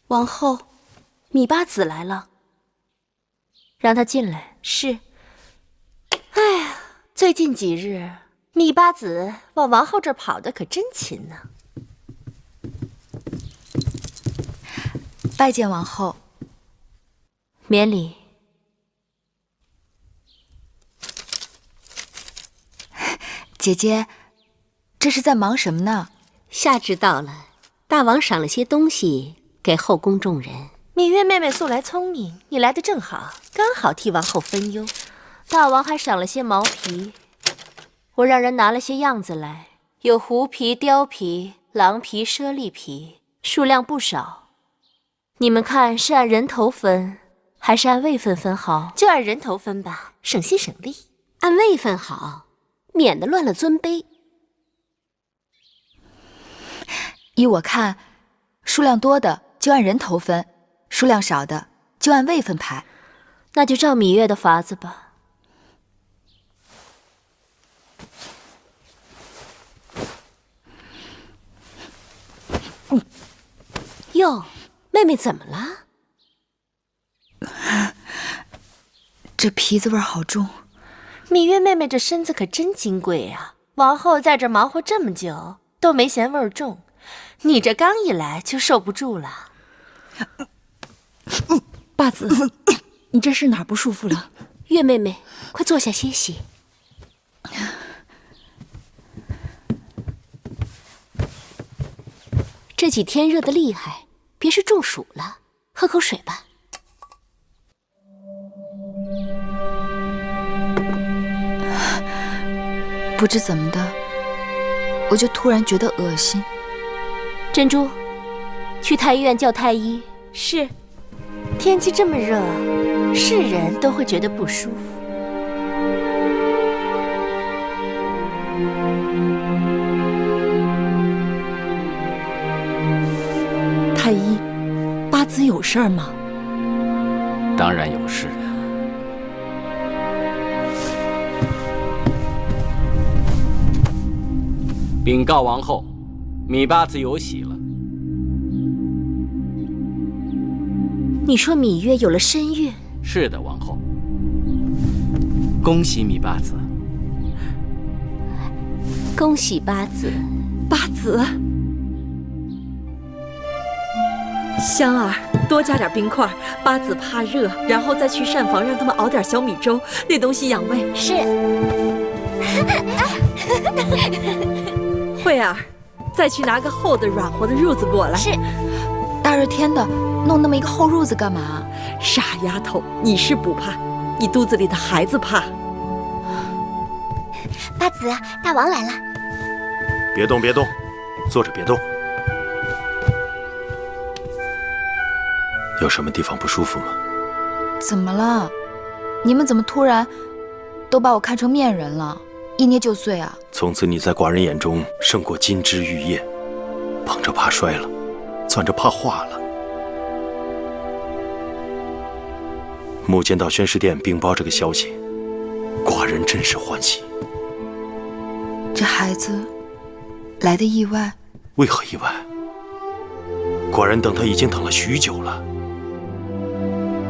王后，芈八子来了，让她进来。是。哎呀，最近几日，芈八子往王后这儿跑的可真勤呢。拜见王后。免礼。姐姐，这是在忙什么呢？夏至到了，大王赏了些东西给后宫众人。芈月妹妹素来聪明，你来的正好，刚好替王后分忧。大王还赏了些毛皮，我让人拿了些样子来，有狐皮、貂皮、狼皮、猞猁皮，数量不少。你们看是按人头分，还是按位分分好？就按人头分吧，省心省力。按位分好，免得乱了尊卑。依我看，数量多的就按人头分，数量少的就按位分排。那就照芈月的法子吧。哟，妹妹怎么了？这皮子味好重。芈月妹妹这身子可真金贵啊！王后在这忙活这么久，都没嫌味儿重，你这刚一来就受不住了。八子，你这是哪儿不舒服了？月妹妹，快坐下歇息。这几天热得厉害，别是中暑了，喝口水吧。不知怎么的，我就突然觉得恶心。珍珠，去太医院叫太医。是。天气这么热，是人都会觉得不舒服。太医，八子有事儿吗？当然有事。禀告王后，芈八子有喜了。你说芈月有了身孕？是的，王后。恭喜芈八子。恭喜八子。八子，香儿，多加点冰块，八子怕热，然后再去膳房让他们熬点小米粥，那东西养胃。是。慧儿，再去拿个厚的软和的褥子过来。是。大热天的，弄那么一个厚褥子干嘛？傻丫头，你是不怕，你肚子里的孩子怕。八子，大王来了。别动，别动，坐着别动。有什么地方不舒服吗？怎么了？你们怎么突然都把我看成面人了？一捏就碎啊！从此你在寡人眼中胜过金枝玉叶，捧着怕摔了，攥着怕化了。木见到宣师殿禀报这个消息，寡人真是欢喜。这孩子来的意外？为何意外？寡人等他已经等了许久了。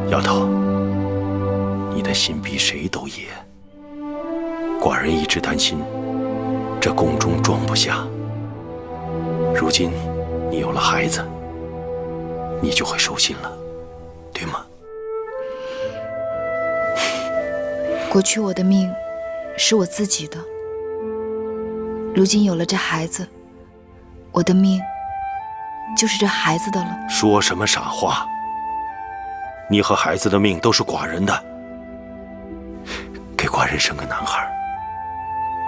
丫头，你的心比谁都野。寡人一直担心这宫中装不下，如今你有了孩子，你就会收心了，对吗？过去我的命是我自己的，如今有了这孩子，我的命就是这孩子的了。说什么傻话！你和孩子的命都是寡人的，给寡人生个男孩，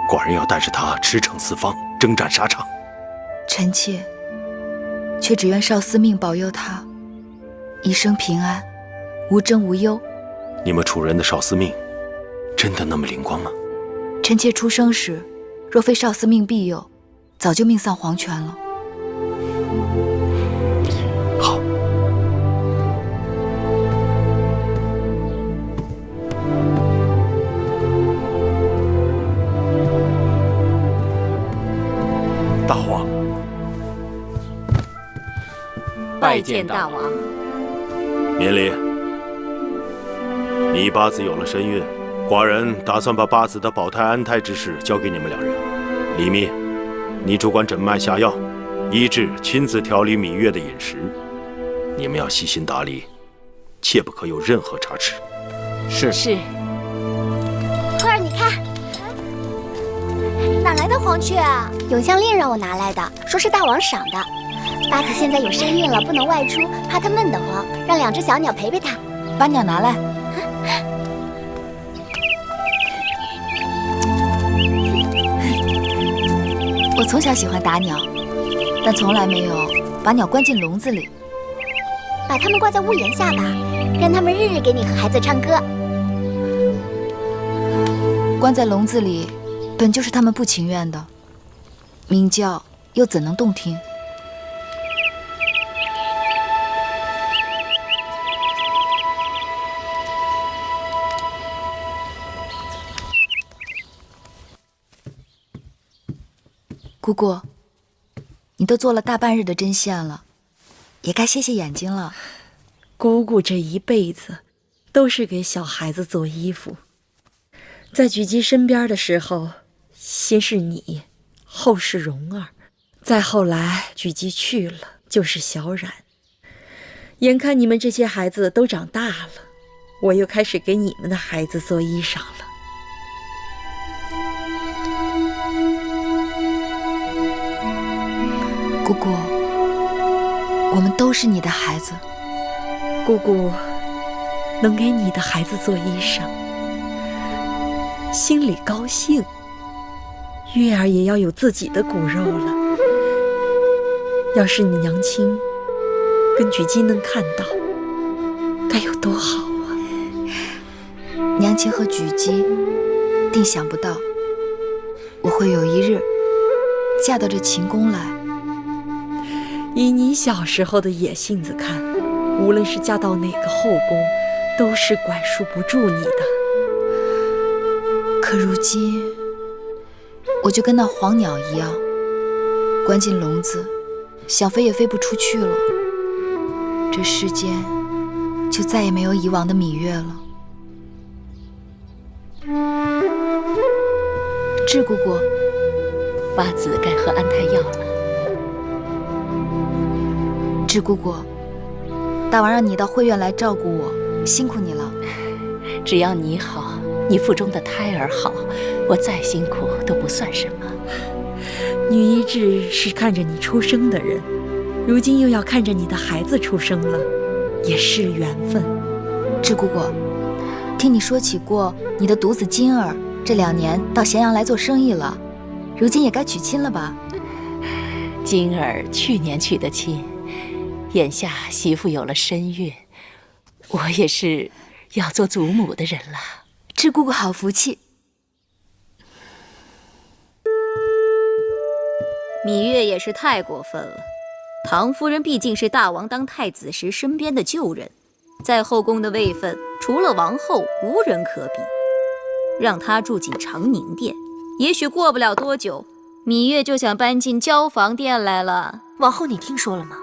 寡人要带着他驰骋四方，征战沙场。臣妾却只愿少司命保佑他一生平安，无争无忧。你们楚人的少司命真的那么灵光吗？臣妾出生时，若非少司命庇佑，早就命丧黄泉了。好。拜拜见大王。免礼。你八字有了身孕，寡人打算把八字的保胎安胎之事交给你们两人。李密，你主管诊脉下药，医治亲自调理芈月的饮食。你们要细心打理，切不可有任何差池。是。慧儿，你看，哪来的黄雀啊？永香令让我拿来的，说是大王赏的。八子现在有身孕了，不能外出，怕它闷得慌，让两只小鸟陪陪它。把鸟拿来。我从小喜欢打鸟，但从来没有把鸟关进笼子里。把它们挂在屋檐下吧，让它们日日给你和孩子唱歌。关在笼子里，本就是他们不情愿的，鸣叫又怎能动听？姑姑，你都做了大半日的针线了，也该歇歇眼睛了。姑姑这一辈子都是给小孩子做衣服，在举姬身边的时候，先是你，后是蓉儿，再后来举姬去了，就是小冉。眼看你们这些孩子都长大了，我又开始给你们的孩子做衣裳了。姑姑，我们都是你的孩子。姑姑能给你的孩子做衣裳，心里高兴。月儿也要有自己的骨肉了。要是你娘亲跟举姬能看到，该有多好啊！娘亲和举姬定想不到，我会有一日嫁到这秦宫来。以你小时候的野性子看，无论是嫁到哪个后宫，都是管束不住你的。可如今，我就跟那黄鸟一样，关进笼子，想飞也飞不出去了。这世间就再也没有以往的芈月了。智姑姑，八子该喝安胎药了。智姑姑，大王让你到会院来照顾我，辛苦你了。只要你好，你腹中的胎儿好，我再辛苦都不算什么。女医治是看着你出生的人，如今又要看着你的孩子出生了，也是缘分。智姑姑，听你说起过你的独子金儿这2年到咸阳来做生意了，如今也该娶亲了吧？金儿去年娶的亲，眼下媳妇有了身孕，我也是要做祖母的人了。智姑姑好福气。芈月也是太过分了。唐夫人毕竟是大王当太子时身边的旧人，在后宫的位分，除了王后，无人可比。让她住进长宁殿，也许过不了多久，芈月就想搬进交房殿来了。王后，你听说了吗？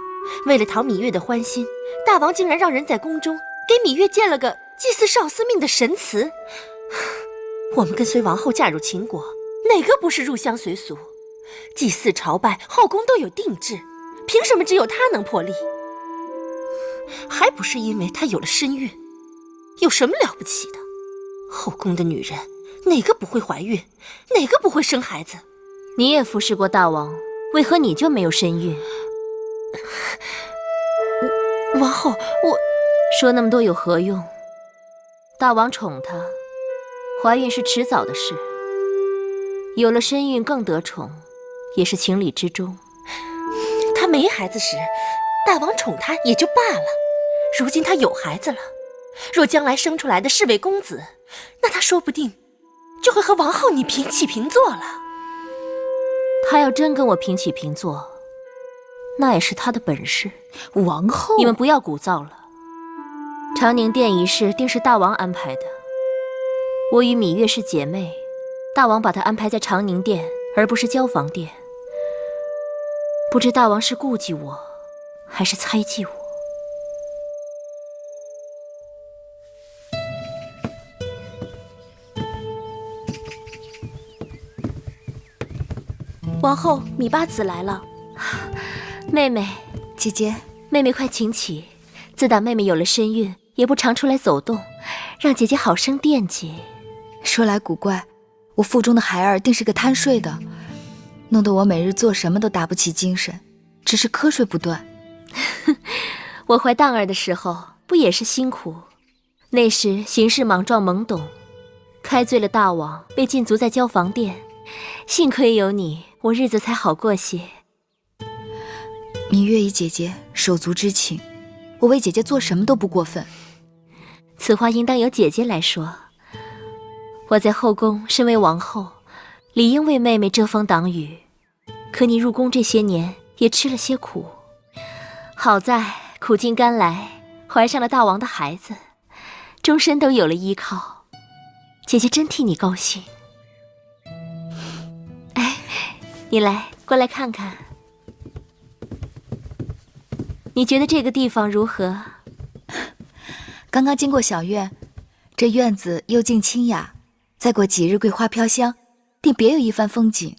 为了讨芈月的欢心，大王竟然让人在宫中给芈月建了个祭祀少司命的神祠。我们跟随王后嫁入秦国，哪个不是入乡随俗？祭祀朝拜，后宫都有定制，凭什么只有她能破例？还不是因为她有了身孕？有什么了不起的？后宫的女人，哪个不会怀孕？哪个不会生孩子？你也服侍过大王，为何你就没有身孕？王后，我说那么多有何用？大王宠她，怀孕是迟早的事，有了身孕更得宠，也是情理之中。她没孩子时，大王宠她也就罢了，如今她有孩子了，若将来生出来的是位公子，那她说不定就会和王后你平起平坐了。她要真跟我平起平坐，那也是她的本事。王后，你们不要鼓噪了。长宁殿一事定是大王安排的。我与芈月是姐妹，大王把她安排在长宁殿，而不是交房殿。不知大王是顾忌我，还是猜忌我？王后，芈八子来了。妹妹，姐姐，妹妹快请起。自打妹妹有了身孕，也不常出来走动，让姐姐好生惦记。说来古怪，我腹中的孩儿定是个贪睡的，弄得我每日做什么都打不起精神，只是瞌睡不断。我怀荡儿的时候，不也是辛苦？那时行事莽撞懵懂，开罪了大王，被禁足在交房殿。幸亏有你，我日子才好过些。芈月以姐姐手足之情，我为姐姐做什么都不过分。此话应当由姐姐来说。我在后宫身为王后，理应为妹妹遮风挡雨。可你入宫这些年，也吃了些苦。好在苦尽甘来，怀上了大王的孩子，终身都有了依靠。姐姐真替你高兴。哎，你来，过来看看。你觉得这个地方如何？刚刚经过小院，这院子幽静清雅，再过几日桂花飘香，定别有一番风景。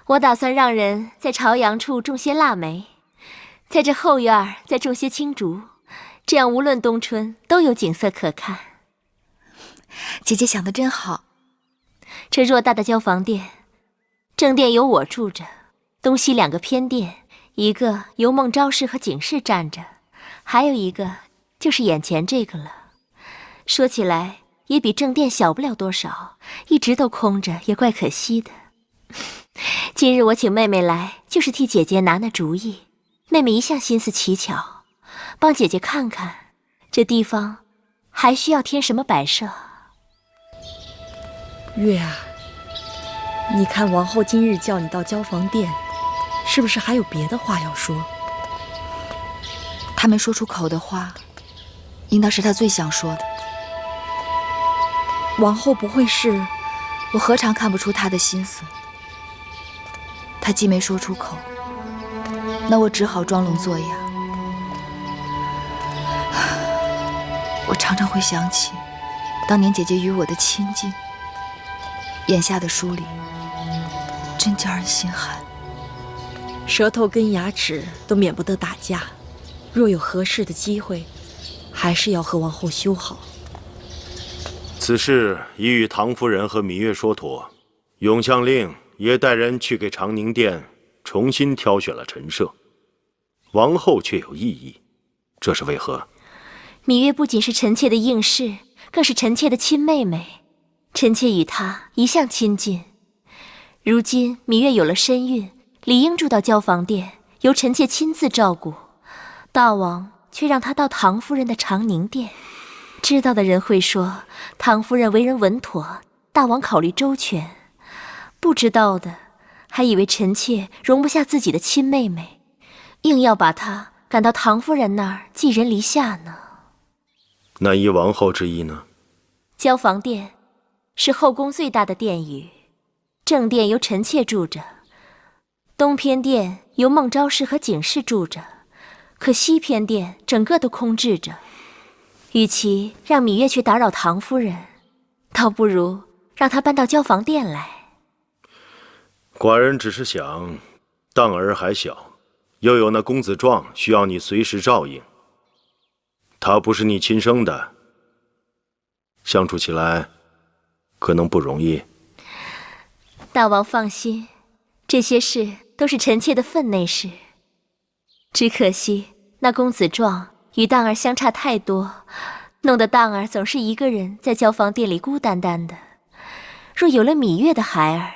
我打算让人在朝阳处种些腊梅，在这后院再种些青竹，这样无论冬春都有景色可看。姐姐想得真好。这偌大的交房殿，正殿有我住着，东西2个偏殿，一个由孟昭氏和景氏占着，还有一个就是眼前这个了。说起来也比正殿小不了多少，一直都空着也怪可惜的。今日我请妹妹来，就是替姐姐拿主意。妹妹一向心思奇巧，帮姐姐看看这地方还需要添什么摆设。月儿，你看王后今日叫你到交房殿，是不是还有别的话要说？她没说出口的话，应当是她最想说的。王后不会是……我何尝看不出她的心思？她既没说出口，那我只好装聋作哑。我常常会想起当年姐姐与我的亲近，眼下的疏离，真叫人心寒。舌头跟牙齿都免不得打架，若有合适的机会，还是要和王后修好。此事已与唐夫人和芈月说妥，永相令也带人去给长宁殿重新挑选了陈设。王后却有异议，这是为何？芈月不仅是臣妾的应室，更是臣妾的亲妹妹，臣妾与她一向亲近。如今芈月有了身孕，理应住到交房殿，由臣妾亲自照顾。大王却让她到唐夫人的长宁殿。知道的人会说，唐夫人为人稳妥，大王考虑周全。不知道的，还以为臣妾容不下自己的亲妹妹，硬要把她赶到唐夫人那儿寄人篱下呢。那依王后之意呢？交房殿是后宫最大的殿宇，正殿由臣妾住着，东偏殿由孟昭氏和景氏住着，可西偏殿整个都空置着。与其让芈月去打扰唐夫人，倒不如让她搬到交房殿来。寡人只是想，荡儿还小，又有那公子壮需要你随时照应。他不是你亲生的，相处起来可能不容易。大王放心，这些事都是臣妾的分内事。只可惜那公子壮与荡儿相差太多，弄得荡儿总是一个人在交房殿里孤单单的。若有了芈月的孩儿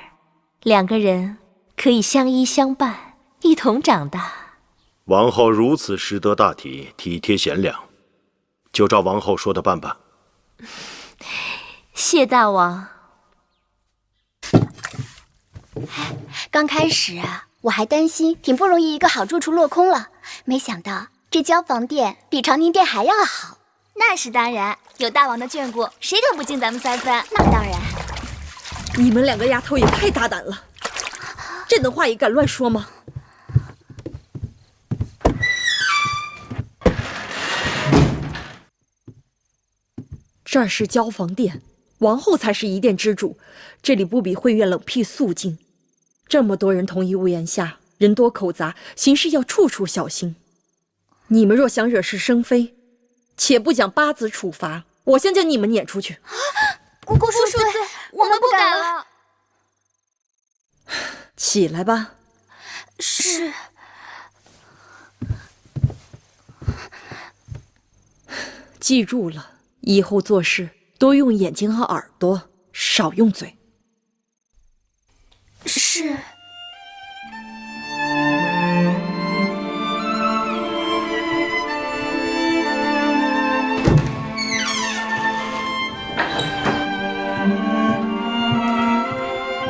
，2个人可以相依相伴，一同长大。王后如此识得大体，体贴贤良，就照王后说的办吧。谢大王。刚开始啊，我还担心挺不容易一个好住处落空了，没想到这交房殿比长宁殿还要好。那是当然，有大王的眷顾，谁可不敬咱们3分？那当然。你们2个丫头也太大胆了，这等话也敢乱说吗？这儿是交房殿，王后才是一殿之主，这里不比会院冷僻肃静。这么多人同一屋檐下，人多口杂，行事要处处小心。你们若想惹是生非，且不讲八子处罚，我先将你们撵出去。姑姑恕罪，我们不敢了。起来吧。是。记住了，以后做事多用眼睛和耳朵，少用嘴。是。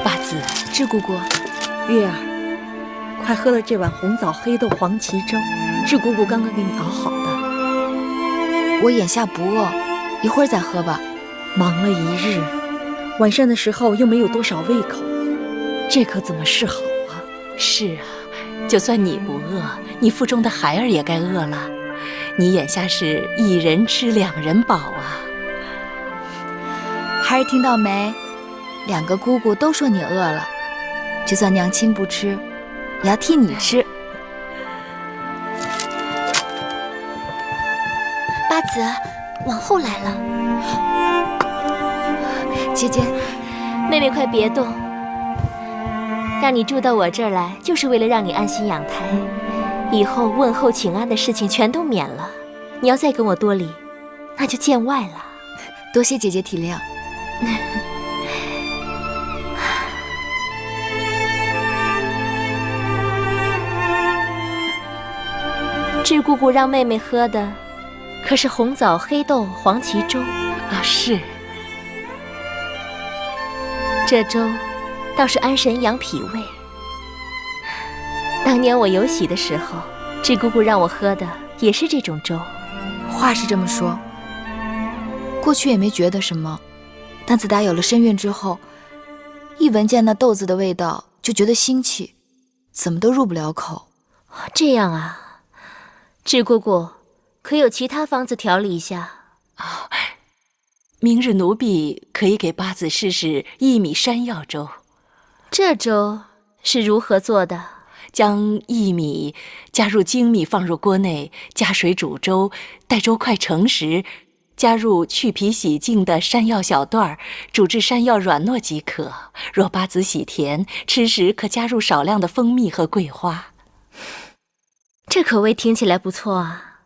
八子，是姑姑。月儿，快喝了这碗红枣黑豆黄芪粥，是姑姑刚刚给你熬好的。我眼下不饿，一会儿再喝吧。忙了一日，晚膳的时候又没有多少胃口，这可怎么是好啊？是啊，就算你不饿，你腹中的孩儿也该饿了。你眼下是一人吃两人饱啊。孩儿听到没？两个姑姑都说你饿了，就算娘亲不吃，也要替你吃。八子，王后来了。姐姐，妹妹快别动，让你住到我这儿来，就是为了让你安心养胎。以后问候请安的事情全都免了。你要再跟我多礼，那就见外了。多谢姐姐体谅。智姑姑让妹妹喝的可是红枣黑豆黄芪粥啊？是。这粥倒是安神养脾胃。当年我有喜的时候，智姑姑让我喝的也是这种粥。话是这么说，过去也没觉得什么，但自打有了身孕之后，一闻见那豆子的味道就觉得腥气，怎么都入不了口。这样啊，智姑姑可有其他方子调理一下？明日奴婢可以给八子试试薏米山药粥。这粥是如何做的？将薏米加入精米放入锅内，加水煮粥，待粥快成时，加入去皮洗净的山药小段，煮至山药软糯即可。若八子喜甜，吃时可加入少量的蜂蜜和桂花。这口味听起来不错啊，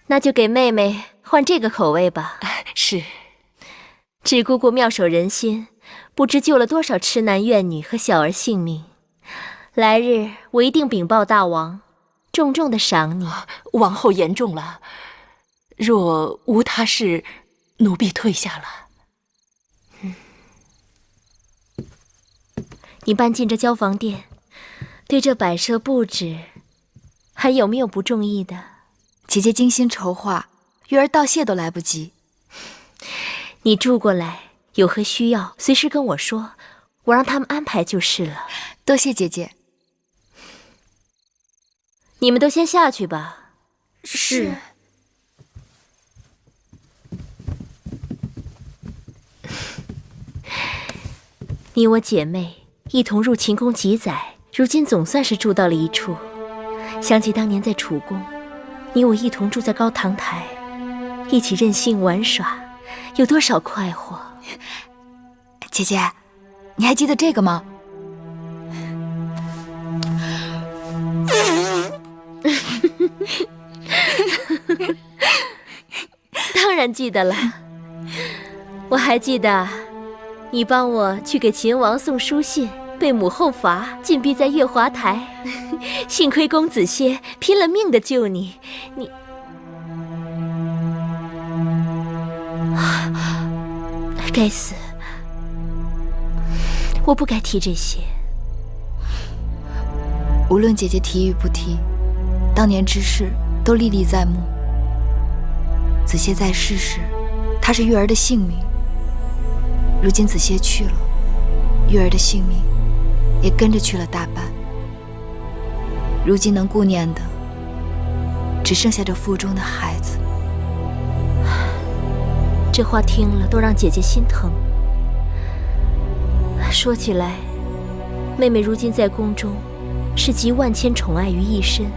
那就给妹妹换这个口味吧。是。智姑姑妙手仁心，不知救了多少痴男怨女和小儿性命。来日我一定禀报大王，重重的赏你。王后言重了，若无他事，奴婢退下了。你搬进这交房殿，对这摆设布置还有没有不中意的？姐姐精心筹划，月儿道谢都来不及。你住过来，有何需要随时跟我说，我让他们安排就是了。多谢姐姐。你们都先下去吧。是。你我姐妹一同入秦宫几载，如今总算是住到了一处。想起当年在楚宫，你我一同住在高堂台，一起任性玩耍，有多少快活。姐姐，你还记得这个吗？当然记得了，我还记得你帮我去给秦王送书信，被母后罚，禁闭在月华台。幸亏公子歇拼了命的救你，你该死，我不该提这些。无论姐姐提与不提，当年之事都历历在目。子歇在世时，他是月儿的性命；如今子歇去了，月儿的性命也跟着去了大半。如今能顾念的，只剩下这腹中的孩子。这话听了都让姐姐心疼。说起来，妹妹如今在宫中，是集万千宠爱于一身。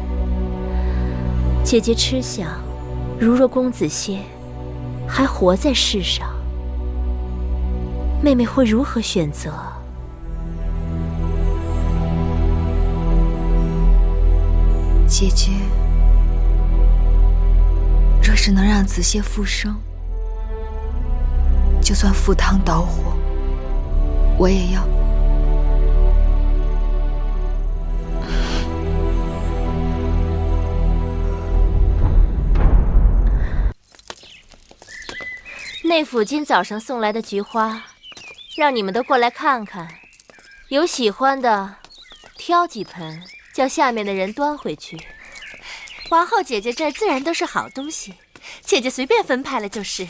姐姐痴想，如若公子歇还活在世上，妹妹会如何选择？姐姐，若是能让子歇复生，就算赴汤蹈火，我也要。内府今早上送来的菊花，让你们都过来看看，有喜欢的，挑几盆，叫下面的人端回去。皇后姐姐这儿自然都是好东西，姐姐随便分派了就是。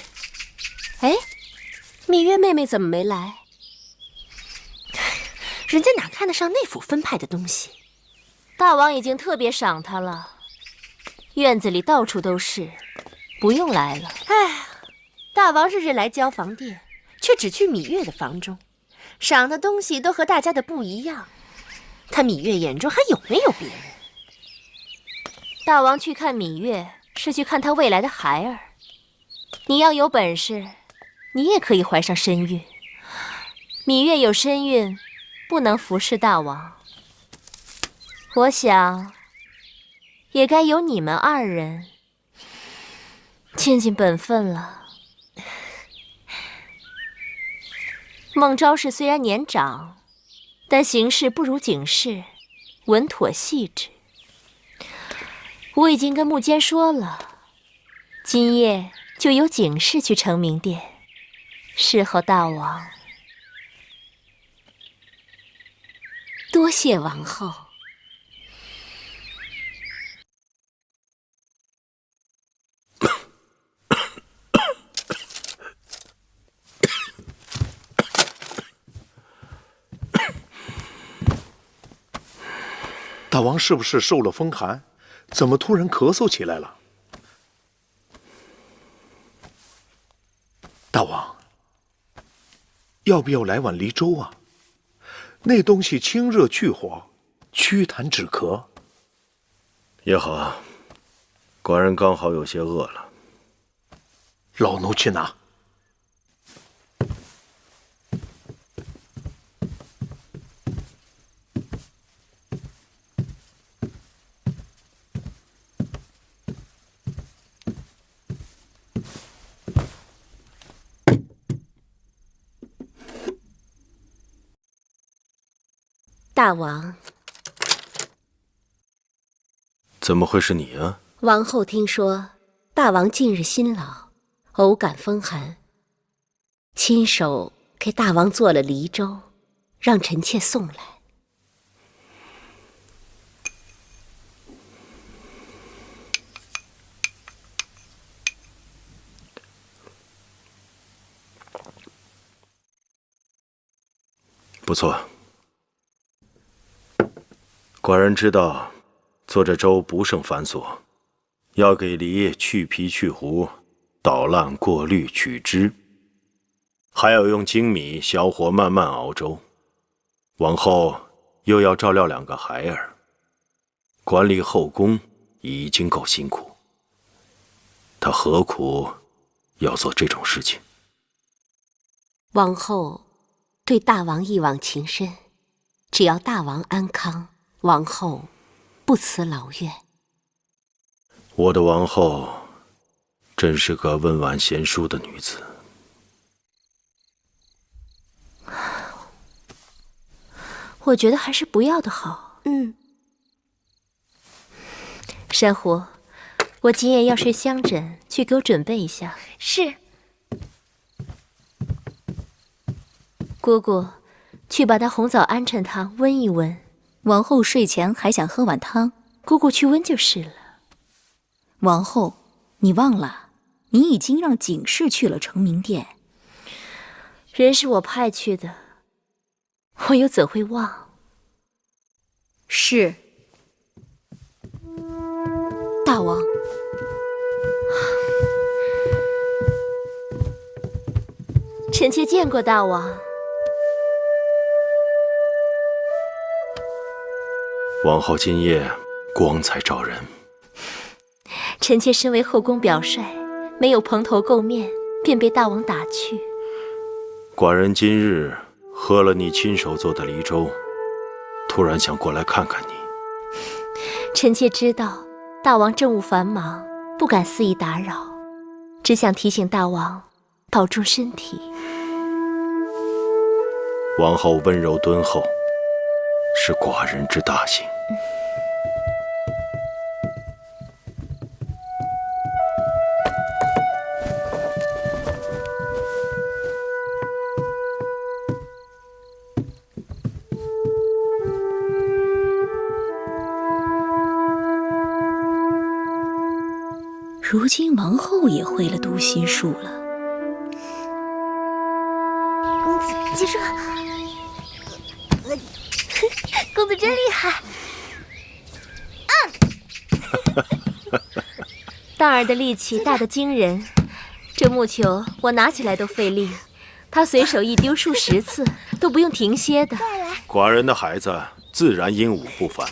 哎，芈月妹妹怎么没来？人家哪看得上内府分派的东西？大王已经特别赏她了，院子里到处都是，不用来了。哎，大王日日来交房殿，却只去芈月的房中，赏的东西都和大家的不一样。他芈月眼中还有没有别人？大王去看芈月，是去看他未来的孩儿。你要有本事，你也可以怀上身孕。芈月有身孕，不能服侍大王。我想，也该由你们二人尽尽本分了。孟昭氏虽然年长，但行事不如景氏，稳妥细致。我已经跟木坚说了，今夜就由景氏去承明殿，侍候大王。多谢王后。大王是不是受了风寒？怎么突然咳嗽起来了？大王，要不要来碗梨粥啊？那东西清热去火，祛痰止咳。也好，寡人刚好有些饿了。老奴去拿。大王，怎么会是你啊？王后听说大王近日辛劳，偶感风寒，亲手给大王做了梨粥，让臣妾送来。不错。寡人知道，做这粥不胜繁琐，要给梨去皮去核，捣烂过滤取汁，还要用精米小火慢慢熬粥。往后又要照料2个孩儿，管理后宫已经够辛苦，他何苦要做这种事情？王后对大王一往情深，只要大王安康，王后不辞劳怨。我的王后真是个温婉贤淑的女子。我觉得还是不要的好。珊瑚，我今夜要睡香枕，去给我准备一下。是。姑姑，去把那红枣鹌鹑汤温一温。王后睡前还想喝碗汤，姑姑去温就是了。王后，你忘了，你已经让景氏去了承明殿。人是我派去的，我又怎会忘？是。大王，臣妾见过大王。王后今夜光彩照人。臣妾身为后宫表率，没有蓬头垢面，便被大王打去。寡人今日喝了你亲手做的梨粥，突然想过来看看你。臣妾知道大王政务繁忙，不敢肆意打扰，只想提醒大王保重身体。王后温柔敦厚，是寡人之大幸。如今王后也会了读心术了。公子，接着，公子真厉害！大儿的力气大得惊人，这木球我拿起来都费力，他随手一丢数10次都不用停歇的。寡人的孩子自然英武不凡，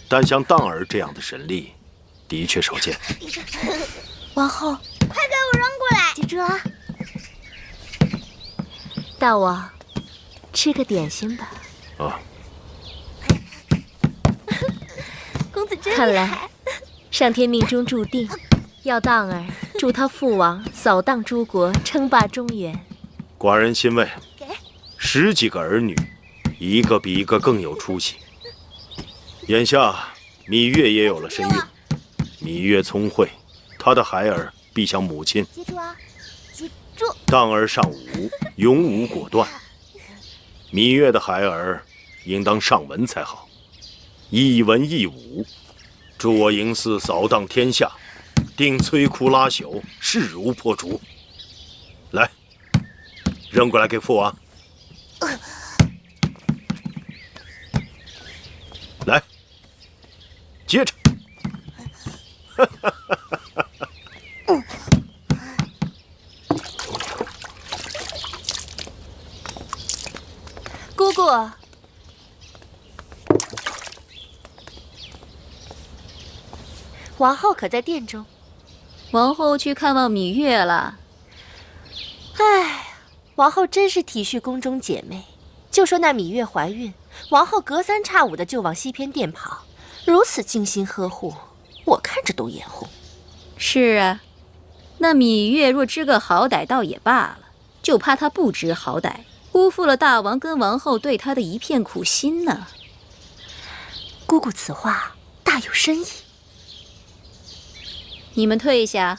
但像荡儿这样的神力，的确少见。王后，快给我扔过来！接着，大王，吃个点心吧。啊，公子真看来厉害！上天命中注定，要荡儿助他父王扫荡诸国，称霸中原。寡人欣慰，10几个儿女，一个比一个更有出息。眼下芈月也有了身孕，芈月聪慧，她的孩儿必像母亲。接住啊！接住！荡儿尚武，勇武果断。芈月的孩儿应当尚文才好，一文一武，助我嬴驷扫荡天下，定摧枯拉朽，势如破竹。来，扔过来给父王。来，接着。姑姑，王后可在殿中？王后去看望芈月了。唉，王后真是体恤宫中姐妹。就说那芈月怀孕，王后隔3差5的就往西偏殿跑，如此精心呵护，我看着都眼红。是啊，那芈月若知个好歹倒也罢了，就怕她不知好歹，辜负了大王跟王后对她的一片苦心呢。姑姑此话大有深意。你们退下。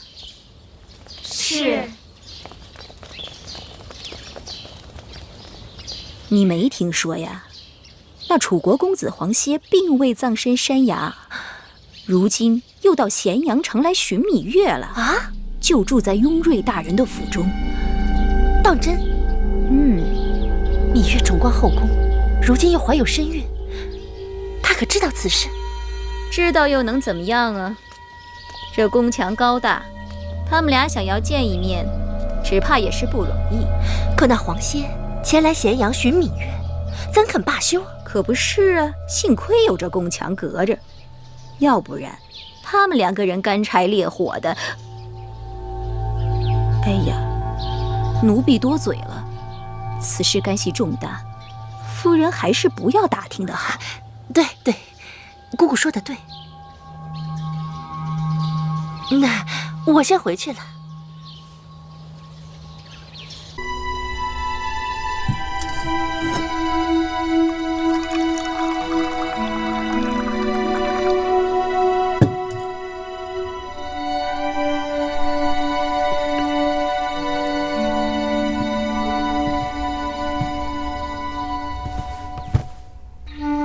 是。你没听说呀？那楚国公子黄歇并未葬身山崖，如今又到咸阳城来寻芈月了啊！就住在雍瑞大人的府中。当真？芈月宠冠后宫，如今又怀有身孕，她可知道此事？知道又能怎么样啊？这宫墙高大，他们俩想要见一面，只怕也是不容易。可那黄歇前来咸阳寻芈月，怎肯罢休？可不是啊，幸亏有这宫墙隔着，要不然他们2个人干柴烈火的。哎呀，奴婢多嘴了，此事干系重大，夫人还是不要打听的好。对对，姑姑说的对。那我先回去了。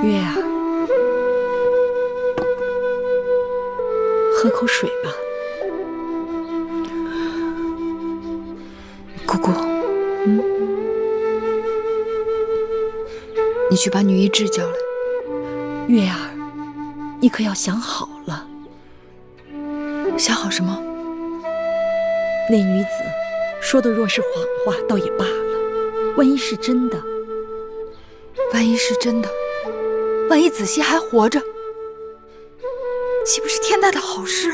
月啊，喝口水吧。姑姑，你去把女医治叫来。月儿，你可要想好了。想好什么？那女子说的若是谎话，倒也罢了，万一是真的，万一是真的，万一子熙还活着，岂不是天大的好事？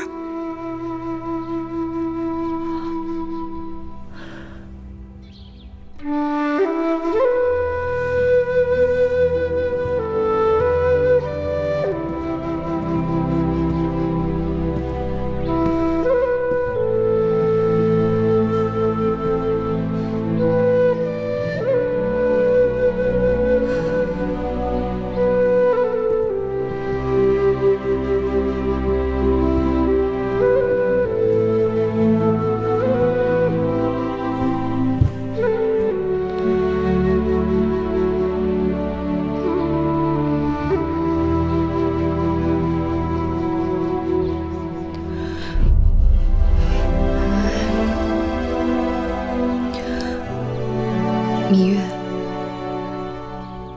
芈月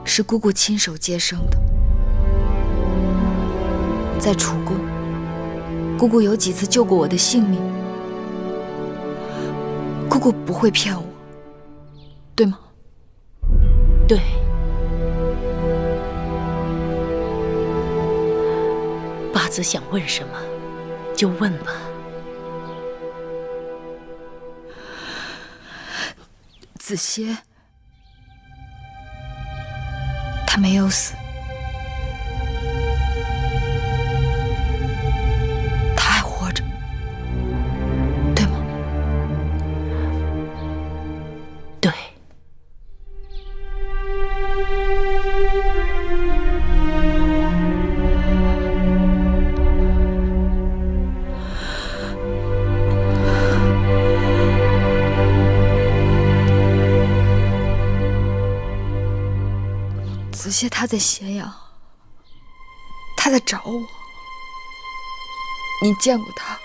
是姑姑亲手接生的，在楚宫，姑姑有几次救过我的性命，姑姑不会骗我，对吗？对。八子想问什么，就问吧。子歇。他没有死，他还活着，对吗？对。子歇他在咸阳，他在找我。你见过他，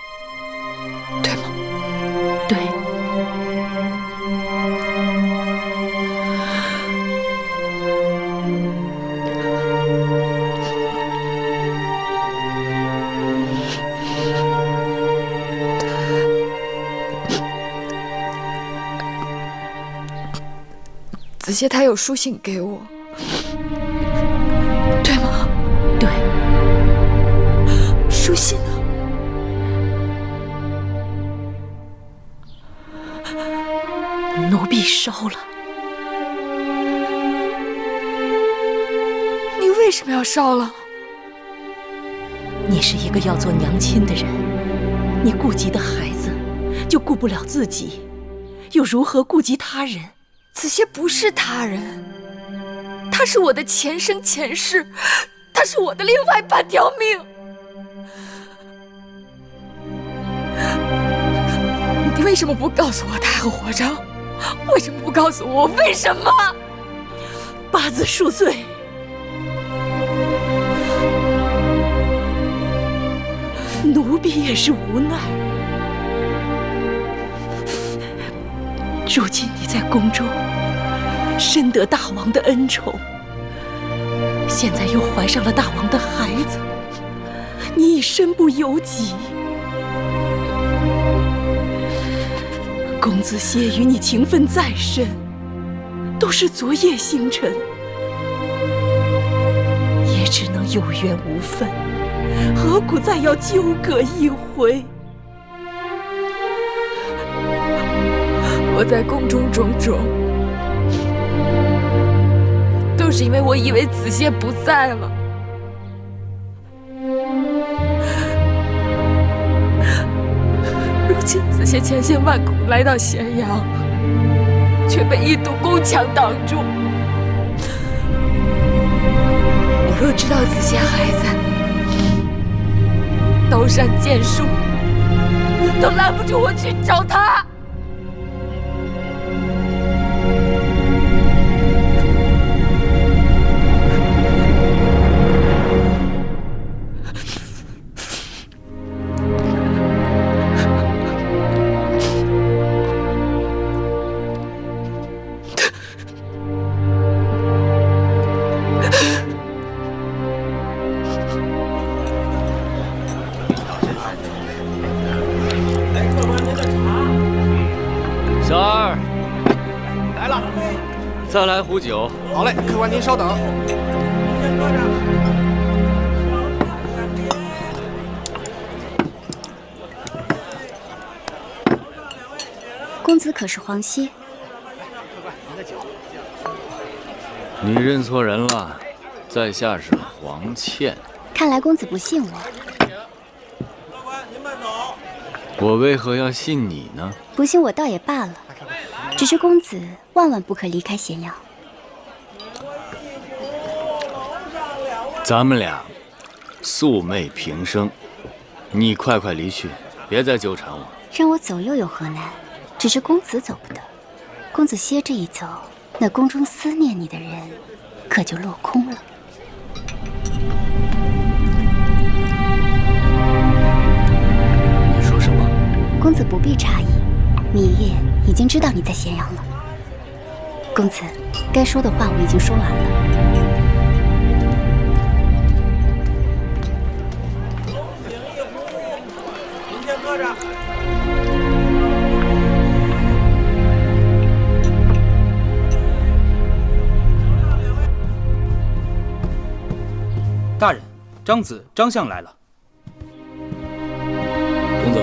对吗？对。子歇他有书信给我。书信呢？奴婢烧了。你为什么要烧了？你是一个要做娘亲的人，你顾及的孩子，就顾不了自己，又如何顾及他人？子歇不是他人，他是我的前生前世，他是我的另外半条命。你为什么不告诉我他还活着？为什么不告诉我？为什么？八子恕罪。奴婢也是无奈。如今你在宫中深得大王的恩宠，现在又怀上了大王的孩子，你已身不由己。公子歇与你情分再深，都是昨夜星辰，也只能有缘无分，何苦再要纠葛一回？我在宫中种种，都是因为我以为子歇不在了。如今子歇千辛万苦来到咸阳，却被一堵宫墙挡住。我若知道子歇还在，刀山剑树都拦不住我去找他。小二，来了，再来壶酒。好嘞，客官您稍等。公子可是黄歇？你认错人了，在下是黄倩。看来公子不信我。我为何要信你呢？不信我倒也罢了，只是公子万万不可离开咸阳。咱们俩素昧平生，你快快离去，别再纠缠我。让我走又有何难？只是公子走不得。公子歇这一走，那宫中思念你的人可就落空了。你说什么？公子不必诧异，芈月已经知道你在咸阳了。公子，该说的话我已经说完了。您先搁着。大人，张子、张相来了。公子，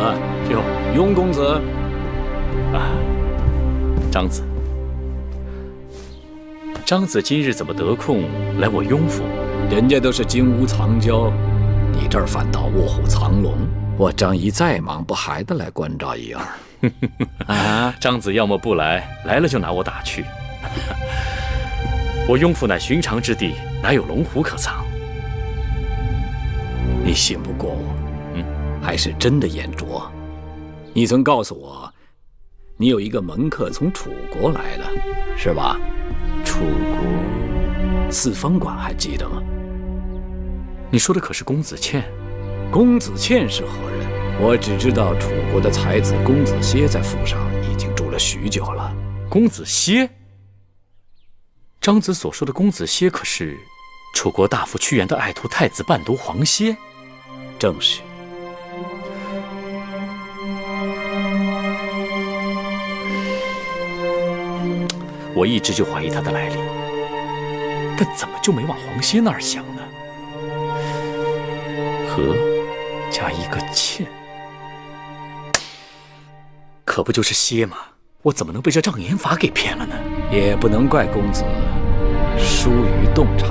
哟，雍公子。啊，张子，张子今日怎么得空来我雍府？人家都是金屋藏娇，你这儿反倒卧虎藏龙。我张仪再忙，不还得来关照一二？啊，张子要么不来，来了就拿我打趣。我雍府乃寻常之地，哪有龙虎可藏？你信不过我，还是真的眼拙。你曾告诉我，你有一个门客从楚国来的，是吧？楚国四方馆还记得吗？你说的可是公子倩？公子倩是何人？我只知道楚国的才子公子歇在府上已经住了许久了。公子歇？张子所说的公子歇，可是楚国大夫屈原的爱徒太子伴读黄歇？正是。我一直就怀疑他的来历，但怎么就没往黄歇那儿想呢？和加一个倩，可不就是歇吗？我怎么能被这障眼法给骗了呢？也不能怪公子疏于洞察。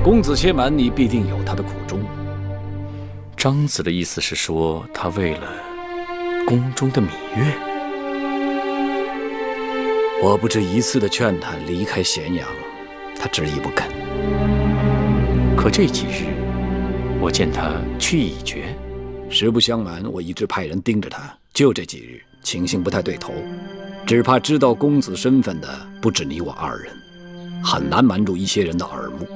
公子歇瞒你，必定有他的苦衷。张子的意思是说，他为了宫中的芈月。我不止一次的劝他离开咸阳，他执意不肯。可这几日，我见他去意已决。实不相瞒，我一直派人盯着他，就这几日情形不太对头，只怕知道公子身份的不止你我二人，很难瞒住一些人的耳目。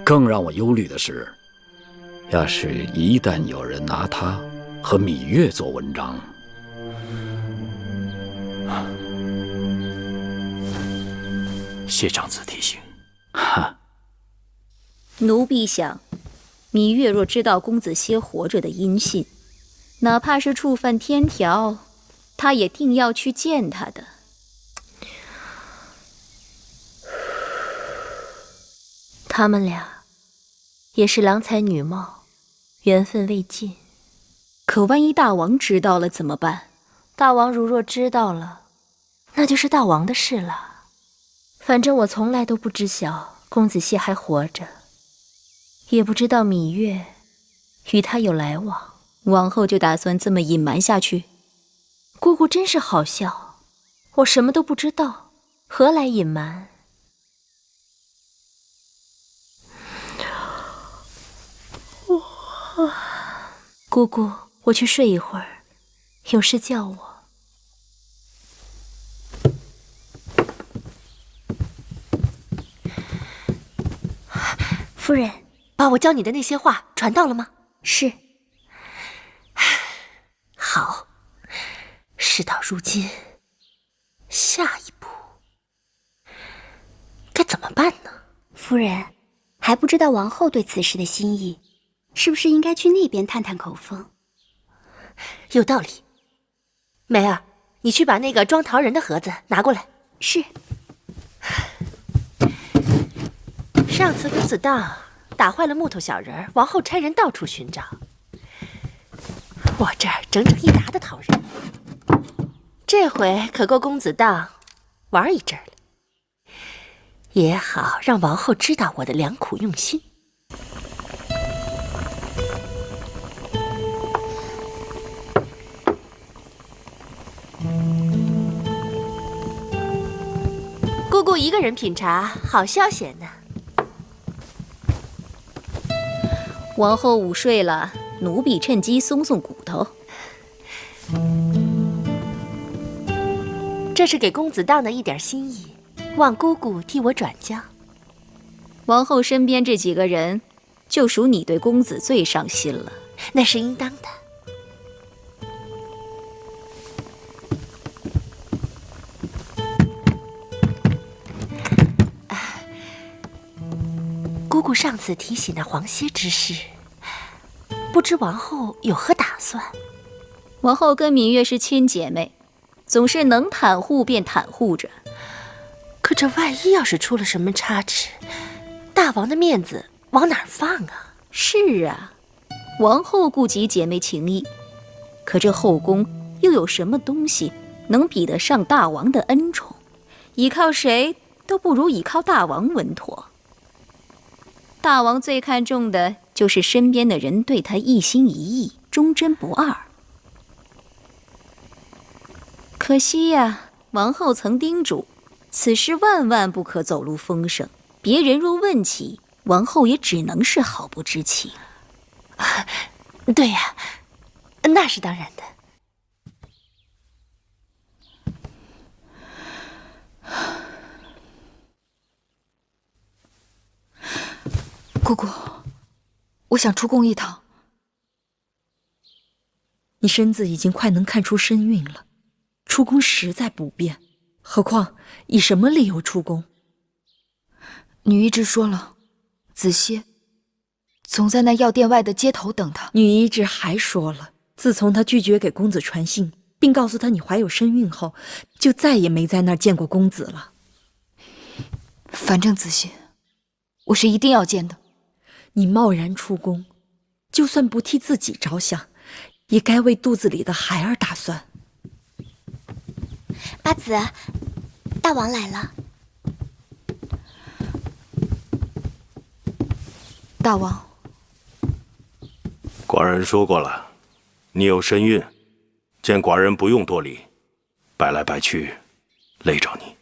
更让我忧虑的是，要是一旦有人拿他和芈月做文章，谢长子提醒。哈，奴婢想，芈月若知道公子歇活着的音信，哪怕是触犯天条，她也定要去见他的。他们俩也是郎才女貌，缘分未尽。可万一大王知道了怎么办？大王如若知道了，那就是大王的事了。反正我从来都不知晓公子歇还活着，也不知道芈月与他有来往。往后就打算这么隐瞒下去？姑姑真是好笑，我什么都不知道，何来隐瞒？姑姑，我去睡一会儿，有事叫我。夫人，把我教你的那些话传到了吗？是。好，事到如今，下一步该怎么办呢？夫人，还不知道王后对此事的心意，是不是应该去那边探探口风？有道理。梅儿，你去把那个装桃仁的盒子拿过来。是。上次公子当打坏了木头小人，王后差人到处寻找，我这儿整整一沓的桃仁，这回可够公子当玩一阵了，也好让王后知道我的良苦用心。姑姑一个人品茶，好消闲呢。王后午睡了，奴婢趁机松松骨头。这是给公子当的一点心意，望姑姑替我转交。王后身边这几个人，就属你对公子最上心了，那是应当的。姑姑上次提起那黄歇之事，不知王后有何打算？王后跟芈月是亲姐妹，总是能袒护便袒护着。可这万一要是出了什么差池，大王的面子往哪儿放啊？是啊，王后顾及姐妹情谊，可这后宫又有什么东西能比得上大王的恩宠？依靠谁都不如依靠大王稳妥。大王最看重的就是身边的人对他一心一意、忠贞不二。可惜呀，王后曾叮嘱，此事万万不可走漏风声，别人若问起，王后也只能是毫不知情。对呀，那是当然的。姑姑，我想出宫一趟。你身子已经快能看出身孕了，出宫实在不便，何况以什么理由出宫？女医治说了，子歇总在那药店外的街头等他。女医治还说了，自从她拒绝给公子传信，并告诉他你怀有身孕后，就再也没在那儿见过公子了。反正子歇，我是一定要见的。你贸然出宫，就算不替自己着想，也该为肚子里的孩儿打算。八子，大王来了。大王，寡人说过了，你有身孕，见寡人不用多礼，摆来摆去，累着你。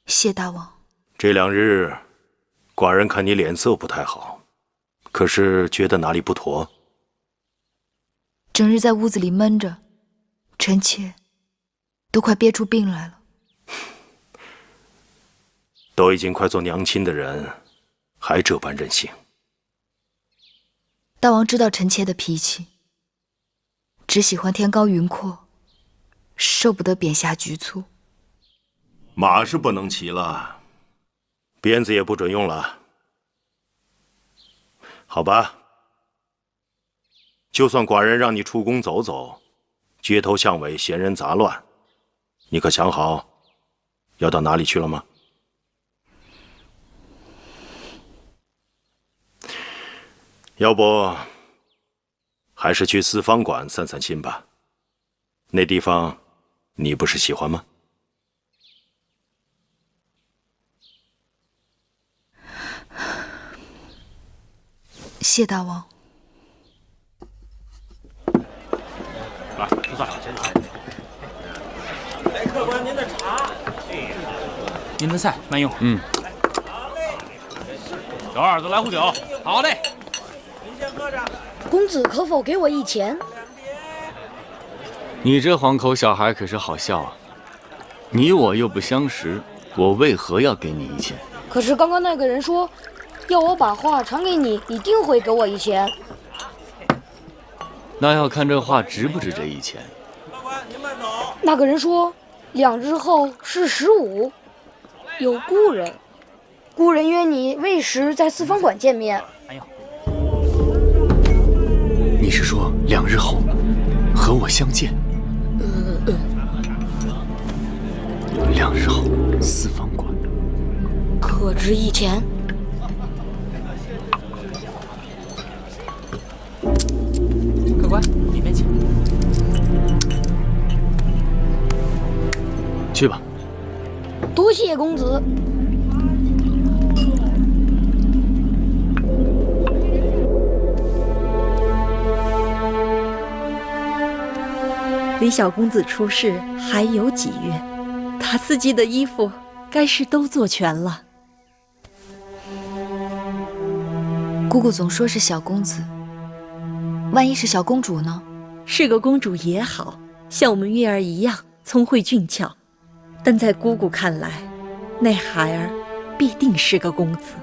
谢大王。这2日，寡人看你脸色不太好，可是觉得哪里不妥？整日在屋子里闷着，臣妾都快憋出病来了。都已经快做娘亲的人，还这般任性。大王知道臣妾的脾气，只喜欢天高云阔，受不得贬下局促。马是不能骑了，鞭子也不准用了。好吧，就算寡人让你出宫走走，街头巷尾闲人杂乱，你可想好要到哪里去了吗？要不还是去四方馆散散心吧，那地方你不是喜欢吗？谢大王。来，吃菜。来，客官，您的茶。您的菜慢用。小二子来壶酒。好嘞。您先喝着。公子可否给我1钱？你这黄口小孩可是好笑啊！你我又不相识，我为何要给你1钱？可是刚刚那个人说，要我把话传给你，一定会给我1钱。那要看这话值不值这1钱。那个人说，2日后是15，有故人，故人约你未时在四方馆见面。你是说2日后和我相见？2日后四方馆，可值1钱。客官，里面请。去吧。多谢公子。离小公子出世还有几月，他四季的衣服该是都做全了。姑姑总说是小公子，万一是小公主呢？是个公主也好，像我们月儿一样聪慧俊俏，但在姑姑看来，那孩儿必定是个公子。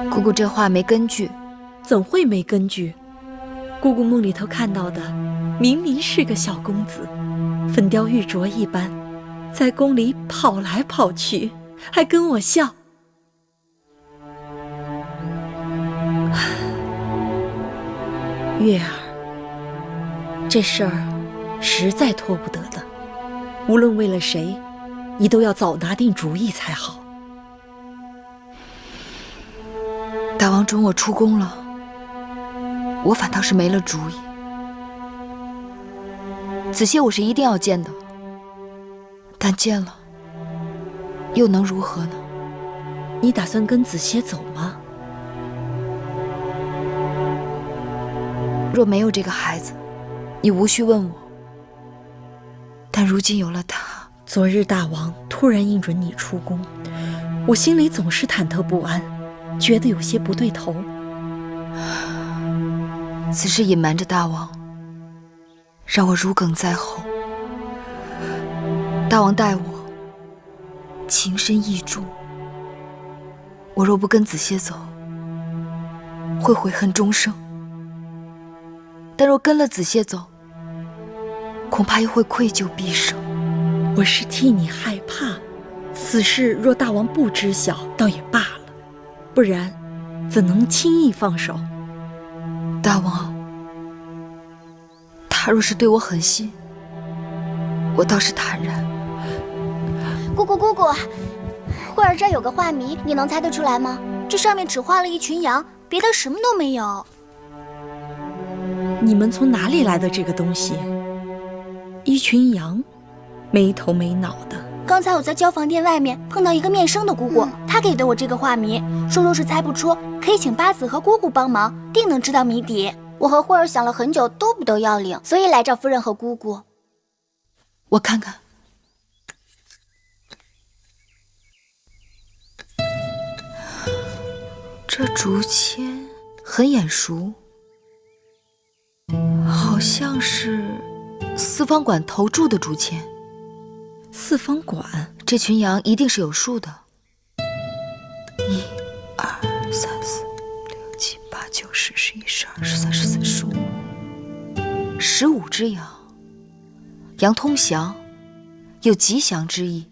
姑姑这话没根据。怎会没根据？姑姑梦里头看到的，明明是个小公子，粉雕玉琢一般，在宫里跑来跑去，还跟我笑。月儿，这事儿实在拖不得的，无论为了谁，你都要早拿定主意才好。大王准我出宫了，我反倒是没了主意。子歇我是一定要见的，但见了又能如何呢？你打算跟子歇走吗？若没有这个孩子，你无需问我。但如今有了他，昨日大王突然应准你出宫，我心里总是忐忑不安，觉得有些不对头。此事隐瞒着大王，让我如鲠在喉。大王待我情深意重，我若不跟子歇走，会悔恨终生。但若跟了子歇走，恐怕又会愧疚毕生。我是替你害怕，此事若大王不知晓，倒也罢了，不然怎能轻易放手？大王，他若是对我狠心，我倒是坦然。姑姑，慧儿这儿有个画谜，你能猜得出来吗？这上面只画了一群羊，别的什么都没有。你们从哪里来的这个东西？一群羊，没头没脑的。刚才我在交房店外面碰到一个面生的姑姑，她给的我这个画谜，说若是猜不出，可以请八子和姑姑帮忙，定能知道谜底。我和慧儿想了很久都不得要领，所以来找夫人和姑姑。我看看。这竹签很眼熟，好像是四方馆投注的竹签。四方馆，这群羊一定是有数的。1、2、3、4、5、6、7、8、9、10、11、12、13、14、15，15只羊，羊通祥，有吉祥之意。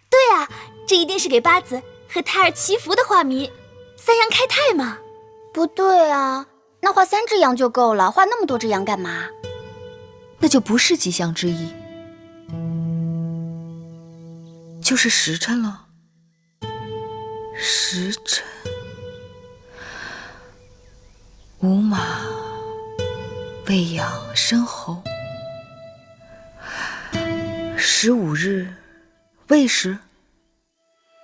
对啊，这一定是给八子和胎儿祈福的画谜，三羊开泰嘛。不对啊，那画3只羊就够了，画那么多只羊干嘛？那就不是吉祥之意，就是时辰了。时辰，午马未羊申猴，15日未时。